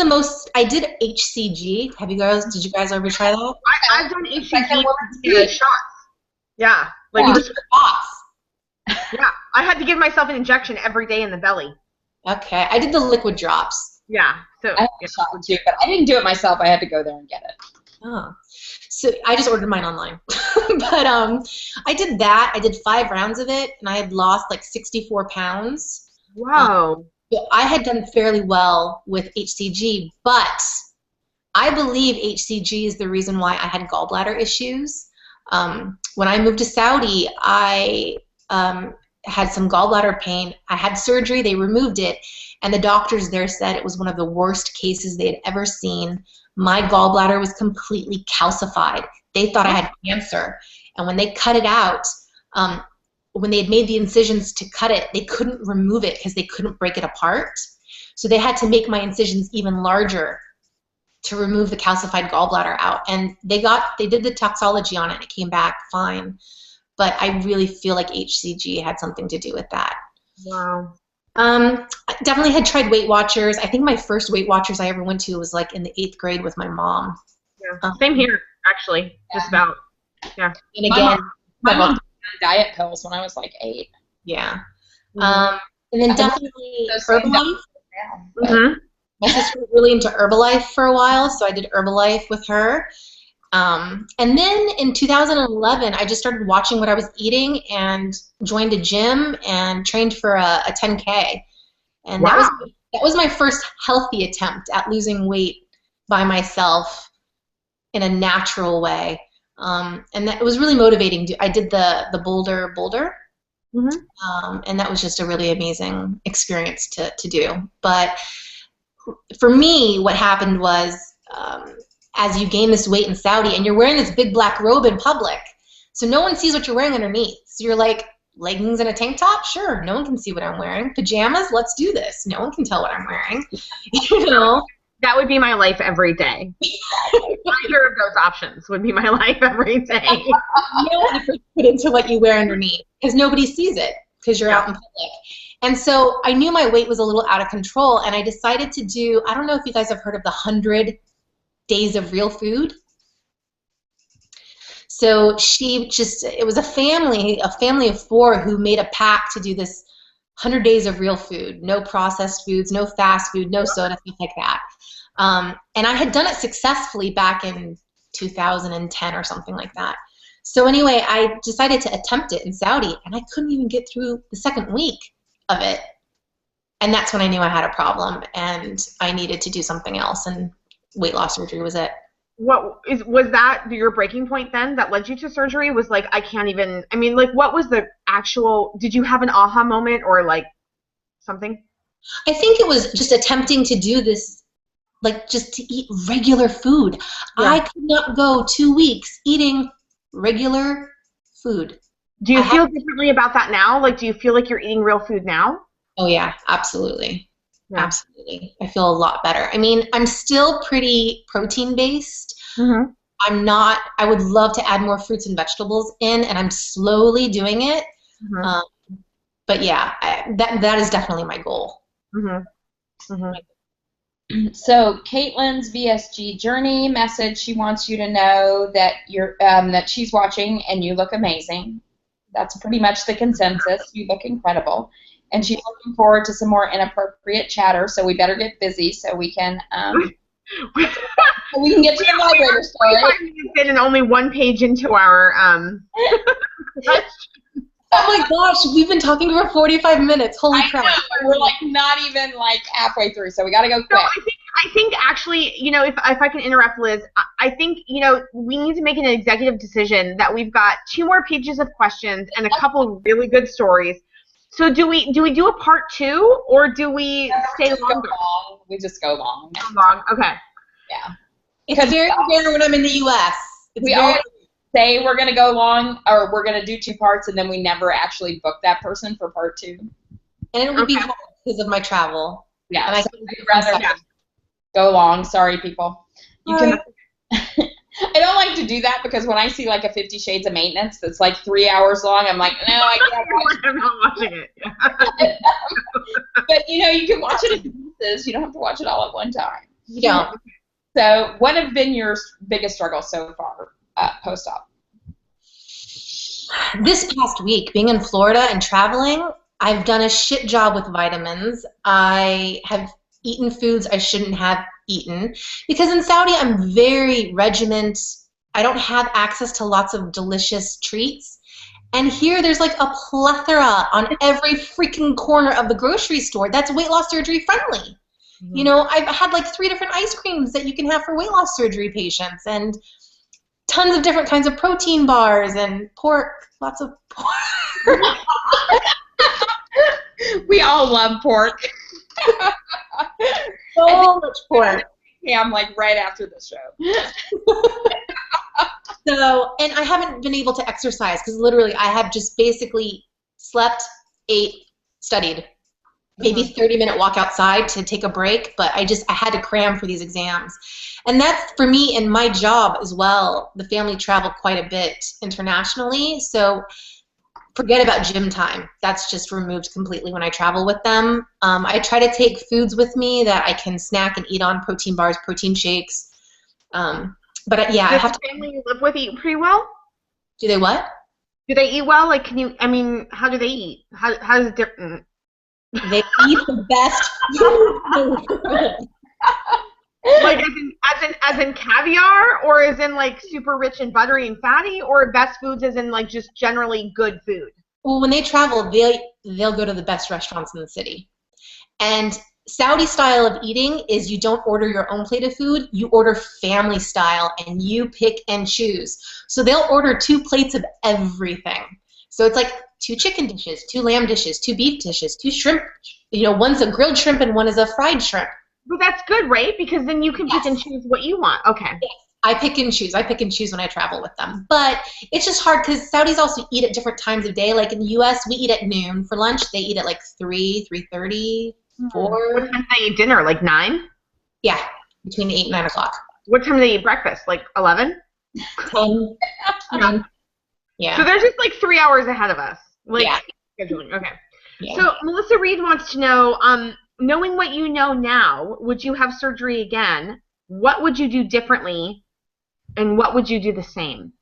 I did HCG. Did you guys ever try that? I've done HCG shots. Yeah. Like, you did shots. Yeah. I had to give myself an injection every day in the belly. Okay. I did the liquid drops. Yeah. So I had a shot too, but I didn't do it myself. I had to go there and get it. Oh. So I just ordered mine online. But I did that. I did 5 rounds of it, and I had lost like 64 pounds. Wow. So I had done fairly well with HCG, but I believe HCG is the reason why I had gallbladder issues. When I moved to Saudi, I had some gallbladder pain. I had surgery. They removed it, and the doctors there said it was one of the worst cases they had ever seen. My gallbladder was completely calcified. They thought I had cancer, and when they cut it out, when they had made the incisions to cut it, they couldn't remove it because they couldn't break it apart. So they had to make my incisions even larger to remove the calcified gallbladder out. And they did the toxology on it, and it came back fine. But I really feel like HCG had something to do with that. Wow. I definitely had tried Weight Watchers. I think my first Weight Watchers I ever went to was like in the 8th grade with my mom. Yeah. Same here, actually. Yeah. Just about. Yeah. And again, my mom did diet pills when I was like 8. yeah. Mhm. And then definitely Those same Herbalife. Mhm. My sister was really into Herbalife for a while, so I did Herbalife with her. And then in 2011, I just started watching what I was eating and joined a gym and trained for a 10K. And Wow. that was my first healthy attempt at losing weight by myself in a natural way. And that was really motivating. I did the Boulder, Mhm. and that was just a really amazing experience to do. But for me, what happened was, as you gain this weight in Saudi and you're wearing this big black robe in public, so no one sees what you're wearing underneath. So you're like, leggings and a tank top? Sure, no one can see what I'm wearing. Pajamas? Let's do this. No one can tell what I'm wearing. You know? That would be my life every day. Either of those options would be my life every day. No effort put into what you wear underneath because nobody sees it because you're out in public. And so I knew my weight was a little out of control, and I decided to do, I don't know if you guys have heard of the 100 Days of Real Food. So it was a family of 4 who made a pact to do this 100 days of real food, no processed foods, no fast food, no soda, stuff like that. And I had done it successfully back in 2010 or something like that. So anyway, I decided to attempt it in Saudi, and I couldn't even get through the second week of it. And that's when I knew I had a problem, and I needed to do something else, and weight loss surgery was it. Was that your breaking point then that led you to surgery? Was like, I can't even, I mean, like, what was the actual, did you have an aha moment or like something? I think it was just attempting to do this, like just to eat regular food. Yeah. I could not go 2 weeks eating regular food. Do you feel differently about that now? Like, do you feel like you're eating real food now? Oh yeah, absolutely. Yeah. Absolutely. I feel a lot better. I mean, I'm still pretty protein based. Mm-hmm. I would love to add more fruits and vegetables in, and I'm slowly doing it. Mm-hmm. But yeah, that is definitely my goal. Mm-hmm. Mm-hmm. So Caitlin's VSG journey message, she wants you to know that that she's watching and you look amazing. That's pretty much the consensus. You look incredible. And she's looking forward to some more inappropriate chatter, so we better get busy so we can get to the vibrator story. 45 minutes in and only 1 page into our Oh my gosh, we've been talking for 45 minutes. Holy crap. I know, we're like not even like halfway through, so we got to go quick. No, I think actually, you know, if I can interrupt, Liz, I think, you know, we need to make an executive decision that we've got 2 more pages of questions and a couple of really good stories. So do we do a part 2 or do we stay longer? We just go long. Go long. Okay. Yeah. It's very rare when I'm in the U.S. We always say we're going to go long or we're going to do 2 parts, and then we never actually book that person for part 2. And it would be hard because of my travel. Yeah. And so I'd rather go long. Sorry, people. You can. I don't like to do that because when I see like a 50 Shades of Maintenance that's like 3 hours long, I'm like, no, I can't watch it. I'm not watching it. Yeah. But you know, you can watch it in pieces. You don't have to watch it all at one time. You don't. So, what have been your biggest struggles so far post-op? This past week, being in Florida and traveling, I've done a shit job with vitamins. I have eaten foods I shouldn't have eaten because in Saudi I'm very regiment. I don't have access to lots of delicious treats. And here there's like a plethora on every freaking corner of the grocery store that's weight loss surgery friendly. You know, I've had like 3 different ice creams that you can have for weight loss surgery patients and tons of different kinds of protein bars and pork, lots of pork. We all love pork. So much pork. Yeah, I'm like right after the show. So, and I haven't been able to exercise because literally I have just basically slept, ate, studied. Maybe 30-minute walk outside to take a break, but I had to cram for these exams. And that's for me and my job as well. The family traveled quite a bit internationally, so forget about gym time. That's just removed completely when I travel with them. I try to take foods with me that I can snack and eat on, protein bars, protein shakes. But yeah, I Does have the to. family you live with eat pretty well? Do they what? Do they eat well? Like, can you? I mean, how do they eat? How does it different? They eat the best food in the world. Like as in caviar, or as in like super rich and buttery and fatty, or best foods as in like just generally good food? Well, when they travel, they'll go to the best restaurants in the city. And Saudi style of eating is you don't order your own plate of food, you order family style, and you pick and choose. So they'll order 2 plates of everything. So it's like 2 chicken dishes, 2 lamb dishes, 2 beef dishes, 2 shrimp. One's a grilled shrimp and one is a fried shrimp. But that's good, right? Because then you can pick and choose what you want. Okay. Yes. I pick and choose. I pick and choose when I travel with them. But it's just hard because Saudis also eat at different times of day. Like in the U.S., we eat at noon for lunch. They eat at like 3, 3:30, 4. What time do they eat dinner? Like 9? Yeah, between 8 and 9 o'clock. What time do they eat breakfast? Like 11? 10. 9. Yeah. So they're just like 3 hours ahead of us. Like Yeah. scheduling. Okay. Yeah. So Melissa Reed wants to know, knowing what you know now, would you have surgery again? What would you do differently? And what would you do the same?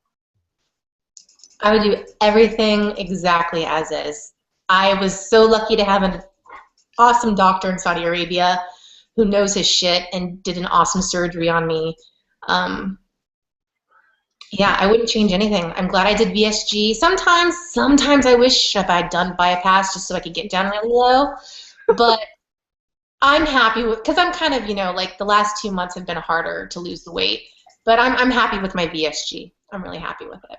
I would do everything exactly as is. I was so lucky to have an awesome doctor in Saudi Arabia who knows his shit and did an awesome surgery on me. Yeah, I wouldn't change anything. I'm glad I did VSG. Sometimes I wish if I'd done bypass just so I could get down really low. But I'm happy with, because I'm kind of, like the last 2 months have been harder to lose the weight. But I'm happy with my VSG. I'm really happy with it.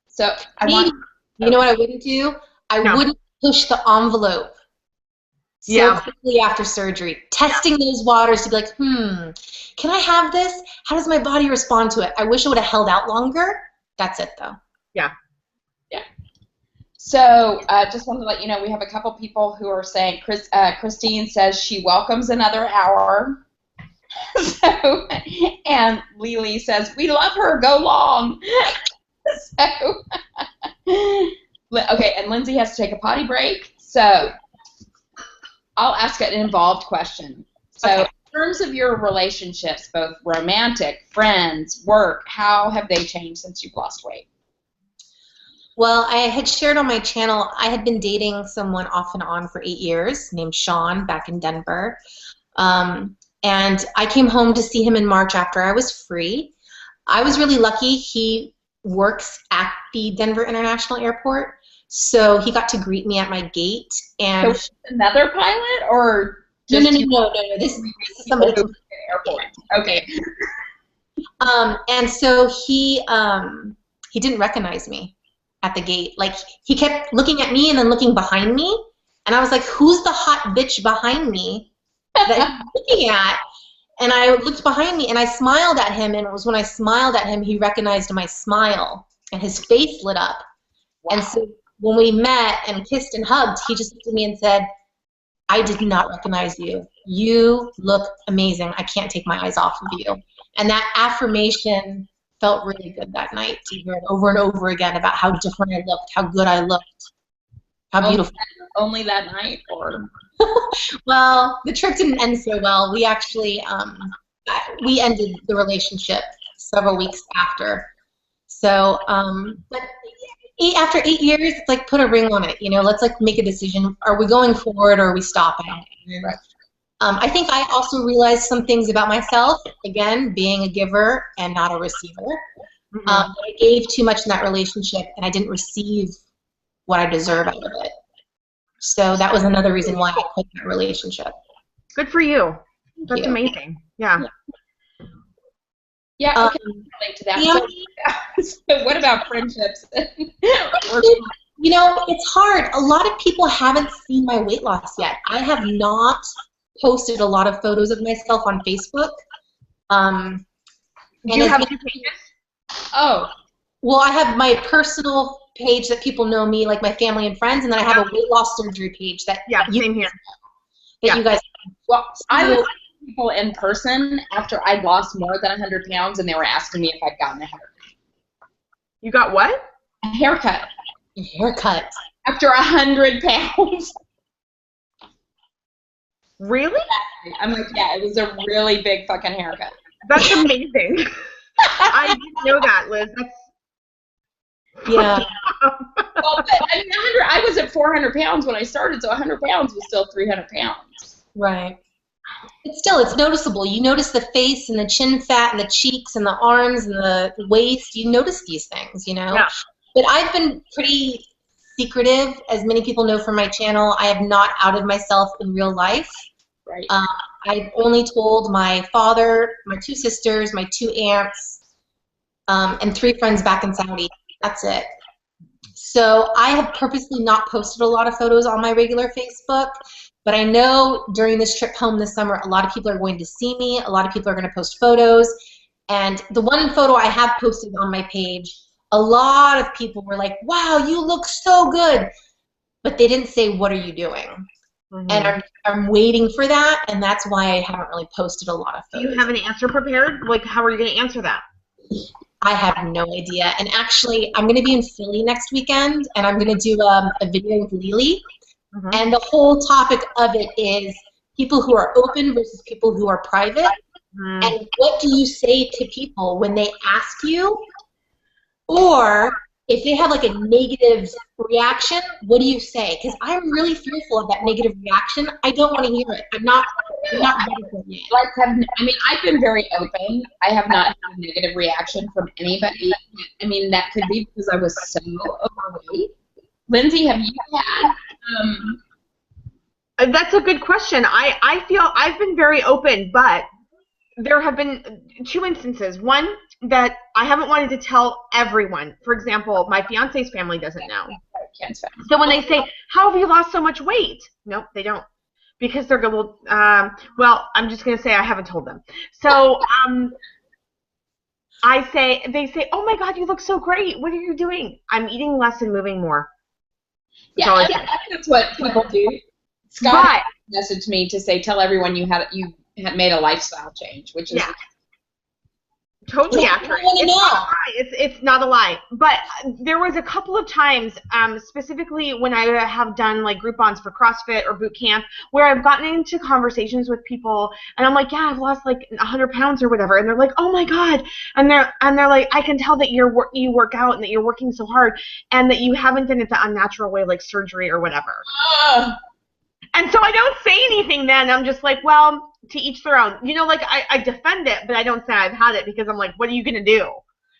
So you know what I wouldn't do? I wouldn't push the envelope so quickly after surgery. Testing those waters to be like, can I have this? How does my body respond to it? I wish it would have held out longer. That's it, though. Yeah. Yeah. So just wanted to let you know we have a couple people who are saying, Christine says she welcomes another hour. So, and Lily says, we love her, go long. So, okay, and Lindsay has to take a potty break. So I'll ask an involved question. So in terms of your relationships, both romantic, friends, work, how have they changed since you've lost weight? Well, I had shared on my channel, I had been dating someone off and on for 8 years named Sean back in Denver. And I came home to see him in March after I was free. I was really lucky. He works at the Denver International Airport, so he got to greet me at my gate. And so another pilot, or just no. This is somebody from the airport. Okay. And so he didn't recognize me at the gate. Like, he kept looking at me and then looking behind me, and I was like, "Who's the hot bitch behind me that he's looking at?" And I looked behind me and I smiled at him, and it was when I smiled at him he recognized my smile and his face lit up. Wow. And so when we met and kissed and hugged, he just looked at me and said, I did not recognize you. You look amazing. I can't take my eyes off of you. And that affirmation felt really good that night to hear it over and over again about how different I looked, how good I looked, how beautiful. Only that night, or? Well, the trip didn't end so well. We actually, we ended the relationship several weeks after. So, but after 8 years, it's like, put a ring on it, let's like make a decision. Are we going forward or are we stopping? Right. I think I also realized some things about myself, again, being a giver and not a receiver. I gave too much in that relationship and I didn't receive what I deserve out of it. So that was another reason why I quit that relationship. Good for you. That's amazing. Yeah. Yeah, okay, relate to that. Yeah. So what about friendships? It's hard. A lot of people haven't seen my weight loss yet. I have not posted a lot of photos of myself on Facebook. Do you have 2 pages? Oh. Well, I have my personal page that people know me, like my family and friends, and then I have a weight loss surgery page that same here. That you guys. Well, I was people in person after I'd lost more than 100 pounds, and they were asking me if I'd gotten a haircut. You got what? A haircut. Haircut. After 100 pounds. Really? I'm like, yeah, it was a really big fucking haircut. That's amazing. I didn't know that, Liz. That's Yeah. Well, but, I mean, 100. I was at 400 pounds when I started, so 100 pounds was still 300 pounds. Right. But still, it's noticeable. You notice the face and the chin fat and the cheeks and the arms and the waist. You notice these things, you know? Yeah. But I've been pretty secretive. As many people know from my channel, I have not outed myself in real life. Right. I've only told my father, my 2 sisters, my 2 aunts, and 3 friends back in Saudi. That's it. So I have purposely not posted a lot of photos on my regular Facebook, but I know during this trip home this summer, a lot of people are going to see me. A lot of people are going to post photos. And the one photo I have posted on my page, a lot of people were like, wow, you look so good. But they didn't say, what are you doing? Mm-hmm. And I'm waiting for that, and that's why I haven't really posted a lot of photos. Do you have an answer prepared? Like, how are you going to answer that? I have no idea. And actually, I'm going to be in Philly next weekend, and I'm going to do a video with Lily. Mm-hmm. And the whole topic of it is people who are open versus people who are private. Mm-hmm. And what do you say to people when they ask you? Or if they have like a negative reaction, what do you say? Because I'm really fearful of that negative reaction. I don't want to hear it. I'm not ready for it yet. I mean, I've been very open. I have not had a negative reaction from anybody. I mean, that could be because I was so overweight. Lindsay, have you had? That's a good question. I feel I've been very open, but there have been 2 instances. One, that I haven't wanted to tell everyone. For example, my fiance's family doesn't know. So when they say, how have you lost so much weight? Nope, they don't. Because they're going, well, I'm just going to say I haven't told them. So they say, oh my God, you look so great. What are you doing? I'm eating less and moving more. Yeah, that's what people do. Scott messaged me to say, tell everyone you had made a lifestyle change, which is totally accurate. It's not a lie. But there was a couple of times, specifically when I have done like Groupons for CrossFit or boot camp, where I've gotten into conversations with people, and I'm like, yeah, I've lost like 100 pounds or whatever, and they're like, oh my God, and they're like, I can tell that you work out and that you're working so hard, and that you haven't done it the unnatural way, like surgery or whatever. And so I don't say anything then. I'm just like, well, to each their own. You know, like I defend it, but I don't say I've had it because I'm like, what are you going to do?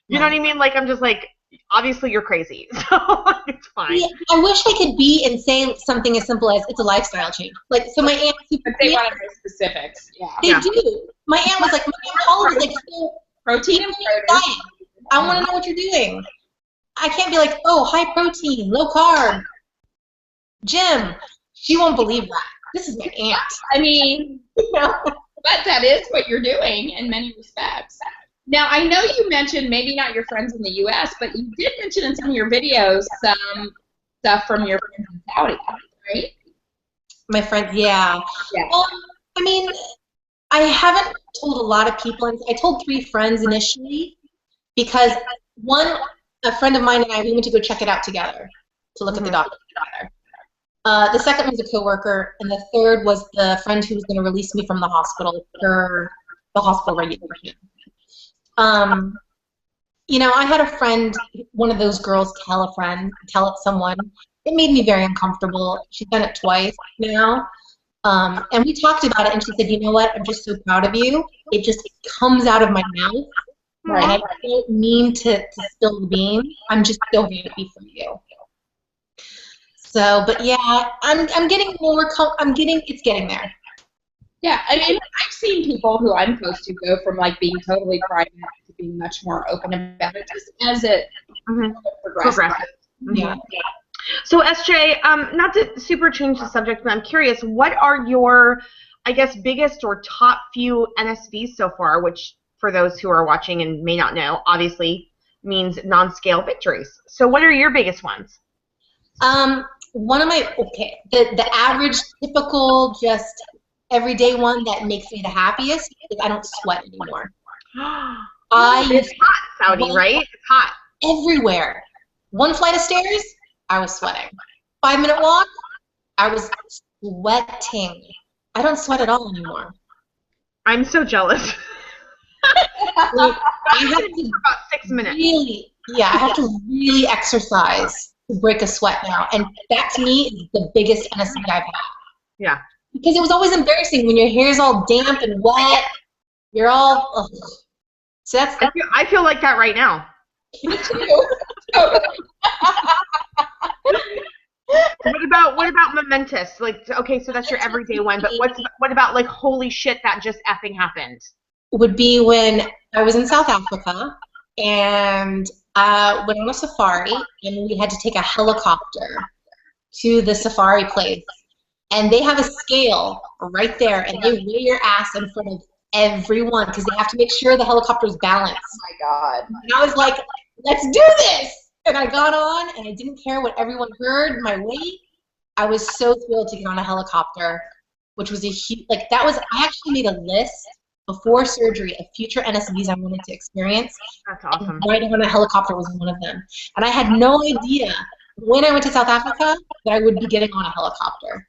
You know what I mean? Like, I'm just like, obviously you're crazy. So it's fine. Yeah, I wish I could be and say something as simple as it's a lifestyle change. Like, so my aunt. But they want to know specifics. Yeah. They do. My aunt was like, my aunt Paula was like, so, protein and produce. I want to know what you're doing. I can't be like, oh, high protein, low carb, gym. She won't believe that. This is my aunt. I mean, but that is what you're doing in many respects. Now, I know you mentioned maybe not your friends in the U.S., but you did mention in some of your videos some stuff from your friends in Saudi, right? My friends, yeah. I mean, I haven't told a lot of people. I told 3 friends initially because a friend of mine and I, we went to go check it out together to look at the doctor together. The second was a coworker, and the third was the friend who was going to release me from the hospital for the hospital regulation. You know, I had a friend, one of those girls tell someone. It made me very uncomfortable. She's done it twice now. And we talked about it, and she said, you know what, I'm just so proud of you. It just comes out of my mouth. Right. And I don't mean to spill the beans. I'm just so happy for you. So, but yeah, I'm getting more. It's getting there. Yeah, I mean, I've seen people who I'm close to go from like being totally private to being much more open about it, just as it progresses. Yeah. So SJ, not to super change the subject, but I'm curious, what are your, I guess, biggest or top few NSVs so far? Which, for those who are watching and may not know, obviously means non-scale victories. So, what are your biggest ones? One of my, the average, typical, just everyday one that makes me the happiest is I don't sweat anymore. It's hot, Saudi, right? It's hot. Everywhere. One flight of stairs, I was sweating. 5-minute walk, I was sweating. I don't sweat at all anymore. I'm so jealous. Like, I have to for about 6 minutes. I have to really exercise to break a sweat now. And that to me is the biggest anesthesia I've had. Yeah. Because it was always embarrassing when your hair's all damp and wet. You're all, ugh. So that's, I feel like that right now. Me too. What about momentous? Like, okay, so that's your everyday one, but what about like holy shit, that just effing happened? would be when I was in South Africa and went on a safari, and we had to take a helicopter to the safari place. And they have a scale right there, and they weigh your ass in front of everyone because they have to make sure the helicopter's balanced. Oh my God. And I was like, let's do this! And I got on, and I didn't care what everyone heard, my weight. I was so thrilled to get on a helicopter, which was a huge, like, that was, I actually made a list before surgery of future anesthesias I wanted to experience. That's awesome. And riding on a helicopter was one of them. And I had no idea when I went to South Africa that I would be getting on a helicopter.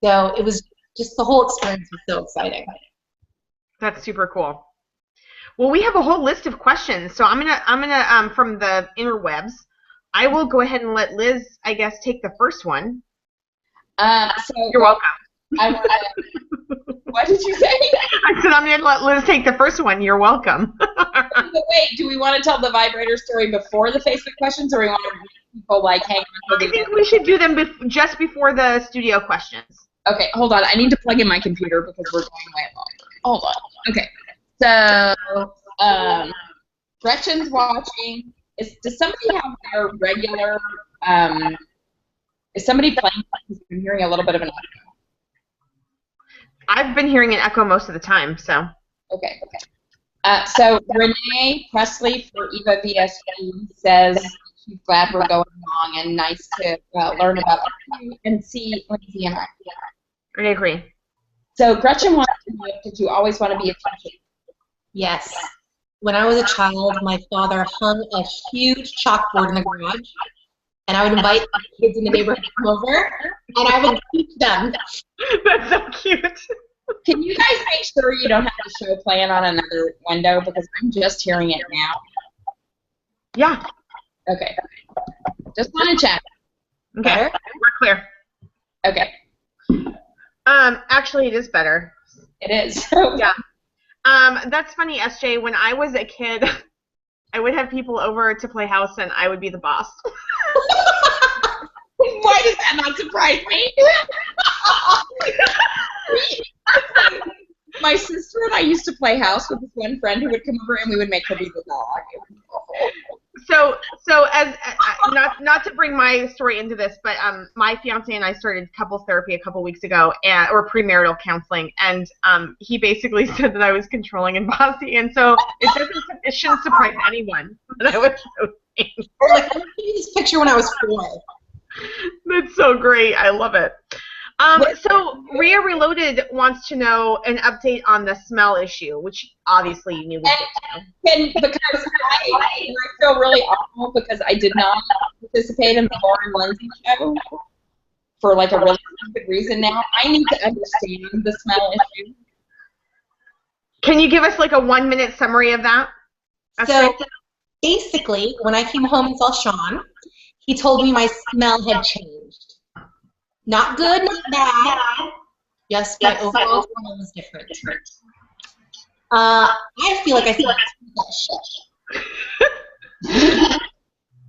So it was just, the whole experience was so exciting. That's super cool. Well, we have a whole list of questions, so I'm gonna from the interwebs, I will go ahead and let Liz, I guess, take the first one. You're welcome. What did you say? I said I'm going to let Liz take the first one. You're welcome. But wait, do we want to tell the vibrator story before the Facebook questions, or we want to make people like hang on? I think we should do them just before the studio questions. Okay, hold on. I need to plug in my computer because we're going way long. Hold on. Okay. So, Gretchen's watching. Does somebody have their regular? Is somebody playing? I'm hearing a little bit of an echo. I've been hearing an echo most of the time, so. Okay. So Renee Presley for Eva VSG says she's glad we're going along and nice to learn about you and see Lindsay and I. I agree. So Gretchen wants to know, did you always want to be a teacher? Yes. When I was a child, my father hung a huge chalkboard in the garage, and I would invite the kids in the neighborhood to come over, and I would teach them. That's so cute. Can you guys make sure you don't have the show playing on another window, because I'm just hearing it now? Yeah. Okay. Just want to check. Okay. We're clear. Okay. Actually, it is better. It is. Yeah. That's funny, SJ. When I was a kid, I would have people over to play house, and I would be the boss. Why does that not surprise me? My sister and I used to play house with this one friend who would come over, and we would make her be the dog. It was awful. So as not to bring my story into this, but my fiance and I started couples therapy a couple weeks ago, or premarital counseling, and he basically said that I was controlling and bossy, and so it shouldn't surprise anyone that I was so mean. Like, I'm seeing this picture when I was 4. That's so great. I love it. So Rhea Reloaded wants to know an update on the smell issue, which obviously you knew we did. Because I feel really awful because I did not participate in the Lauren Lindsay show for like a really stupid reason now. I need to understand the smell issue. Can you give us like a 1-minute summary of that? So basically, when I came home and saw Sean, he told me my smell had changed. Not good, not bad. Just my overall smell was different. I feel like I smell like shit.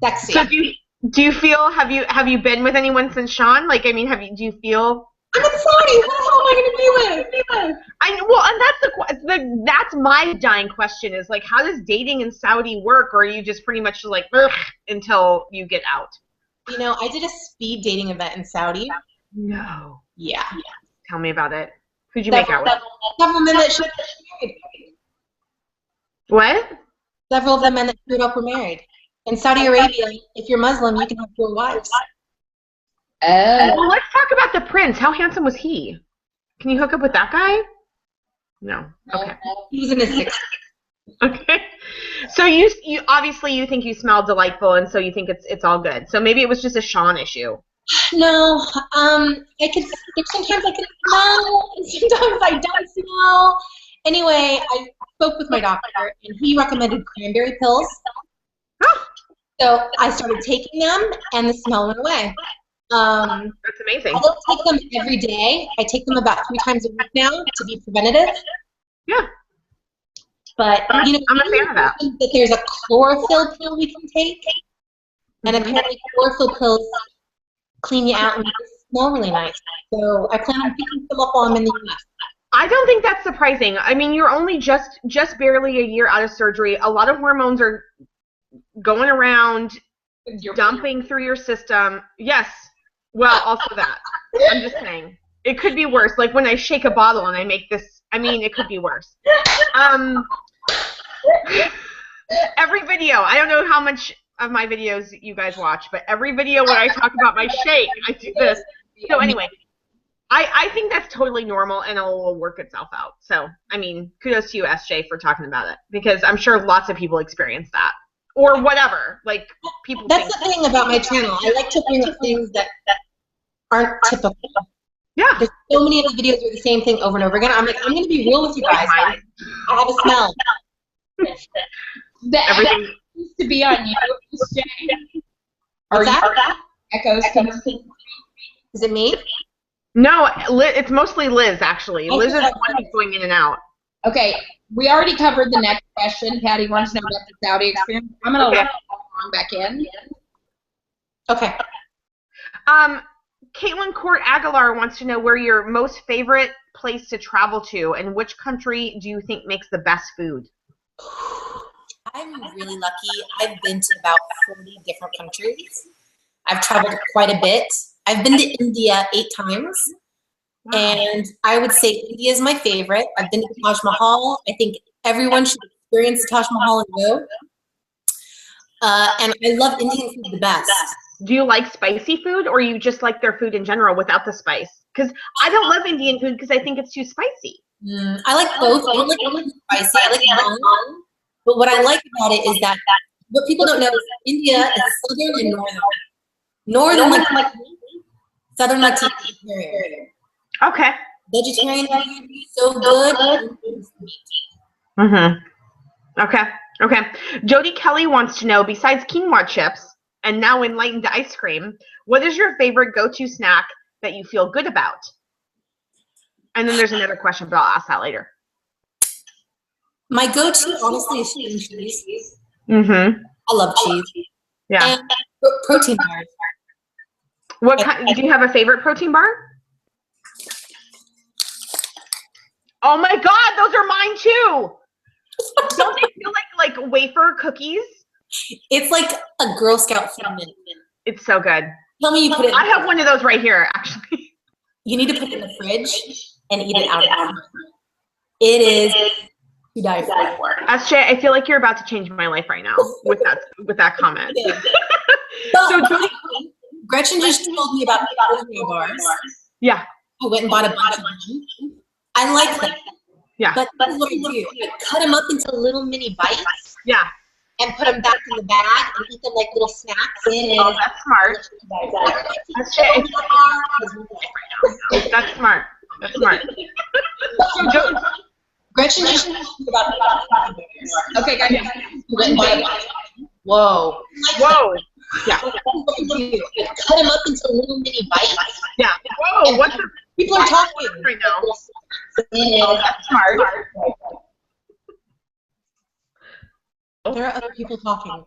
Sexy. So do you feel, have you been with anyone since Sean? Like, I mean, do you feel? I'm in Saudi. Who the hell am I going to be with? And that's my dying question is like, how does dating in Saudi work, or are you just pretty much like until you get out? You know, I did a speed dating event in Saudi. No. Yeah. Tell me about it. Who'd you make out with? Several men that showed up were married. What? Several of the men that showed up were married. In Saudi Arabia, if you're Muslim, you can have 4 wives. Well, let's talk about the prince. How handsome was he? Can you hook up with that guy? No. Okay. He was in his 60s. Okay. So you obviously you think you smell delightful, and so you think it's all good. So maybe it was just a Sean issue. No, sometimes I can smell, and sometimes I don't smell. Anyway, I spoke with my doctor, and he recommended cranberry pills. So I started taking them, and the smell went away. That's amazing. I don't take them every day. I take them about 3 times a week now to be preventative. Yeah. But you know, I'm a fan of that. There's a chlorophyll pill we can take, and apparently chlorophyll pills clean you out and make you smell really nice. So I plan on picking some up while I'm in the U.S. I don't think that's surprising. I mean, you're only just barely a year out of surgery. A lot of hormones are going around, dumping through your system. Yes. Well, also that. I'm just saying. It could be worse. Like when I shake a bottle and I make this, I mean, it could be worse. Every video, I don't know how much of my videos you guys watch, but every video when I talk about my shake, I do this. So anyway, I think that's totally normal and it will work itself out. So, I mean, kudos to you, SJ, for talking about it, because I'm sure lots of people experience that. Or whatever, like people. That's the thing about my channel. I like to bring up things that aren't typical. Yeah. There's so many of the videos are the same thing over and over again. I'm like, I'm going to be real with you guys. I have a smell. That used to be on you, SJ. What's that? Echoes. Is it me? No, it's mostly Liz, actually. Liz is the one who's going in and out. Okay, we already covered the next question. Patty wants to know about the Saudi experience. I'm going to let Long back in. Okay. Caitlin Court Aguilar wants to know where your most favorite place to travel to and which country do you think makes the best food? I'm really lucky. I've been to about 40 different countries. I've traveled quite a bit. I've been to India 8 times. Wow. And I would say India is my favorite. I've been to Taj Mahal. I think everyone should experience Taj Mahal and go. And I love Indian food the best. Do you like spicy food, or you just like their food in general without the spice? Because I don't love Indian food because I think it's too spicy. I like both. I don't like spicy. I like naan. But what I like about it is that what people don't know is India is southern and northern. Northern like southern like vegetarian. Okay. Vegetarian food is so good. Okay. Okay. Jody Kelly wants to know, besides quinoa chips and now enlightened ice cream, what is your favorite go-to snack that you feel good about? And then there's another question, but I'll ask that later. My go-to, honestly, is cream cheese. I love cheese. Yeah. And protein bars. What kind? Do you have a favorite protein bar? Oh my God, those are mine too. Don't they feel like wafer cookies? It's like a Girl Scout cinnamon. It's so good. Tell me you put it. I have one of those right here, actually. You need to put it in the fridge and eat it out of the fridge. It is to die for. SJ, I feel like you're about to change my life right now with that comment. So Gretchen just told me about the bars. Yeah. I went and bought a bunch of them. I like them. Yeah. But this is what I do. I cut them up into little mini bites. Yeah. And put them back in the bag and eat them like little snacks. Oh, that's smart. That's smart. That's smart. Gretchen just told me about the Okay, guys. Whoa. Whoa. Yeah. Cut them up into little mini bites. Yeah. Whoa. What's the people are talking right now? Oh, that's smart. There are other people talking.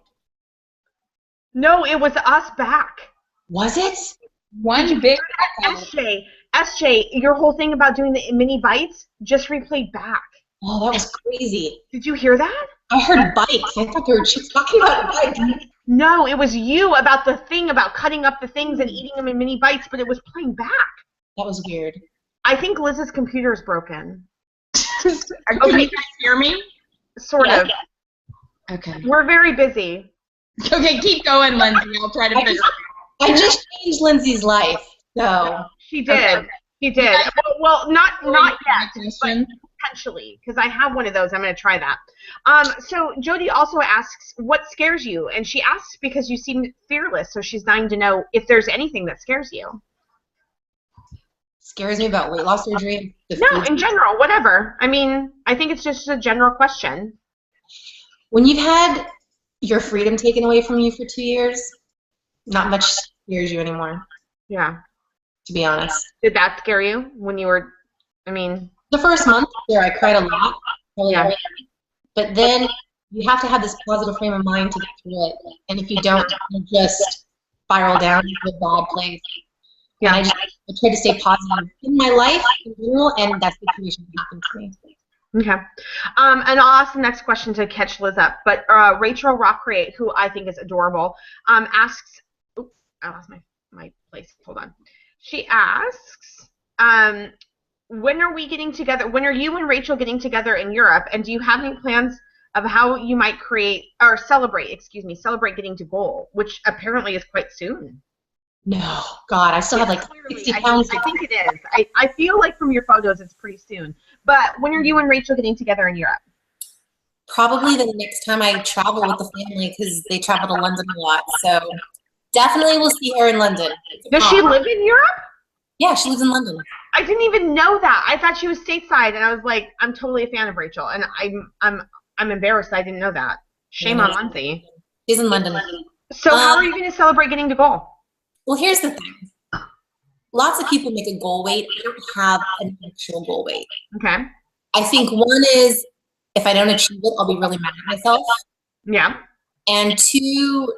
No, it was us back. Was it? One big SJ, your whole thing about doing the mini bites just replayed back. Oh, that was crazy. Did you hear that? I heard bikes. I thought they were just talking about bikes. No, it was you about the thing about cutting up the things and eating them in mini bites, but it was playing back. That was weird. I think Liz's computer is broken. Can you guys hear me? Sort of. Okay. We're very busy. Okay, keep going, Lindsay. I'll try to figure it out. I just changed Lindsay's life. So she did. Okay. She did. Well, not yet. potentially, because I have one of those. I'm going to try that. So Jody also asks, what scares you? And she asks because you seem fearless, so she's dying to know if there's anything that scares you. Scares me about weight loss surgery? No, in general, whatever. I mean, I think it's just a general question. When you've had your freedom taken away from you for 2 years, not much scares you anymore. Yeah. To be honest. Did that scare you when you were, I mean... The first month where I cried a lot, probably every night. But then you have to have this positive frame of mind to get through it. And if you don't, you just spiral down into a bad place. Yeah. And I try to stay positive in my life in general, and that situation happened to me. Okay. And I'll ask the next question to catch Liz up. But Rachel Rockcreate, who I think is adorable, asks, oops, I lost my place. Hold on. She asks, when are we getting together? When are you and Rachel getting together in Europe? And do you have any plans of how you might celebrate getting to goal, which apparently is quite soon? No, God, I still have like 60 pounds. I think it is. I feel like from your photos it's pretty soon. But when are you and Rachel getting together in Europe? Probably the next time I travel with the family, because they travel to London a lot. So definitely we'll see her in London. Does she live in Europe? Yeah, she lives in London. I didn't even know that. I thought she was stateside, and I was like, I'm totally a fan of Rachel, and I'm embarrassed I didn't know that. Shame on Lindsay. She's in London. So how are you going to celebrate getting to goal? Well, here's the thing. Lots of people make a goal weight. I don't have an actual goal weight. Okay. I think one is, if I don't achieve it, I'll be really mad at myself. Yeah. And two,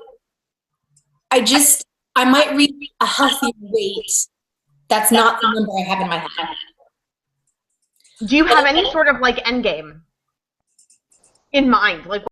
I might reach a healthy weight that's not the number I have in my head. Do you have any sort of like end game in mind? Like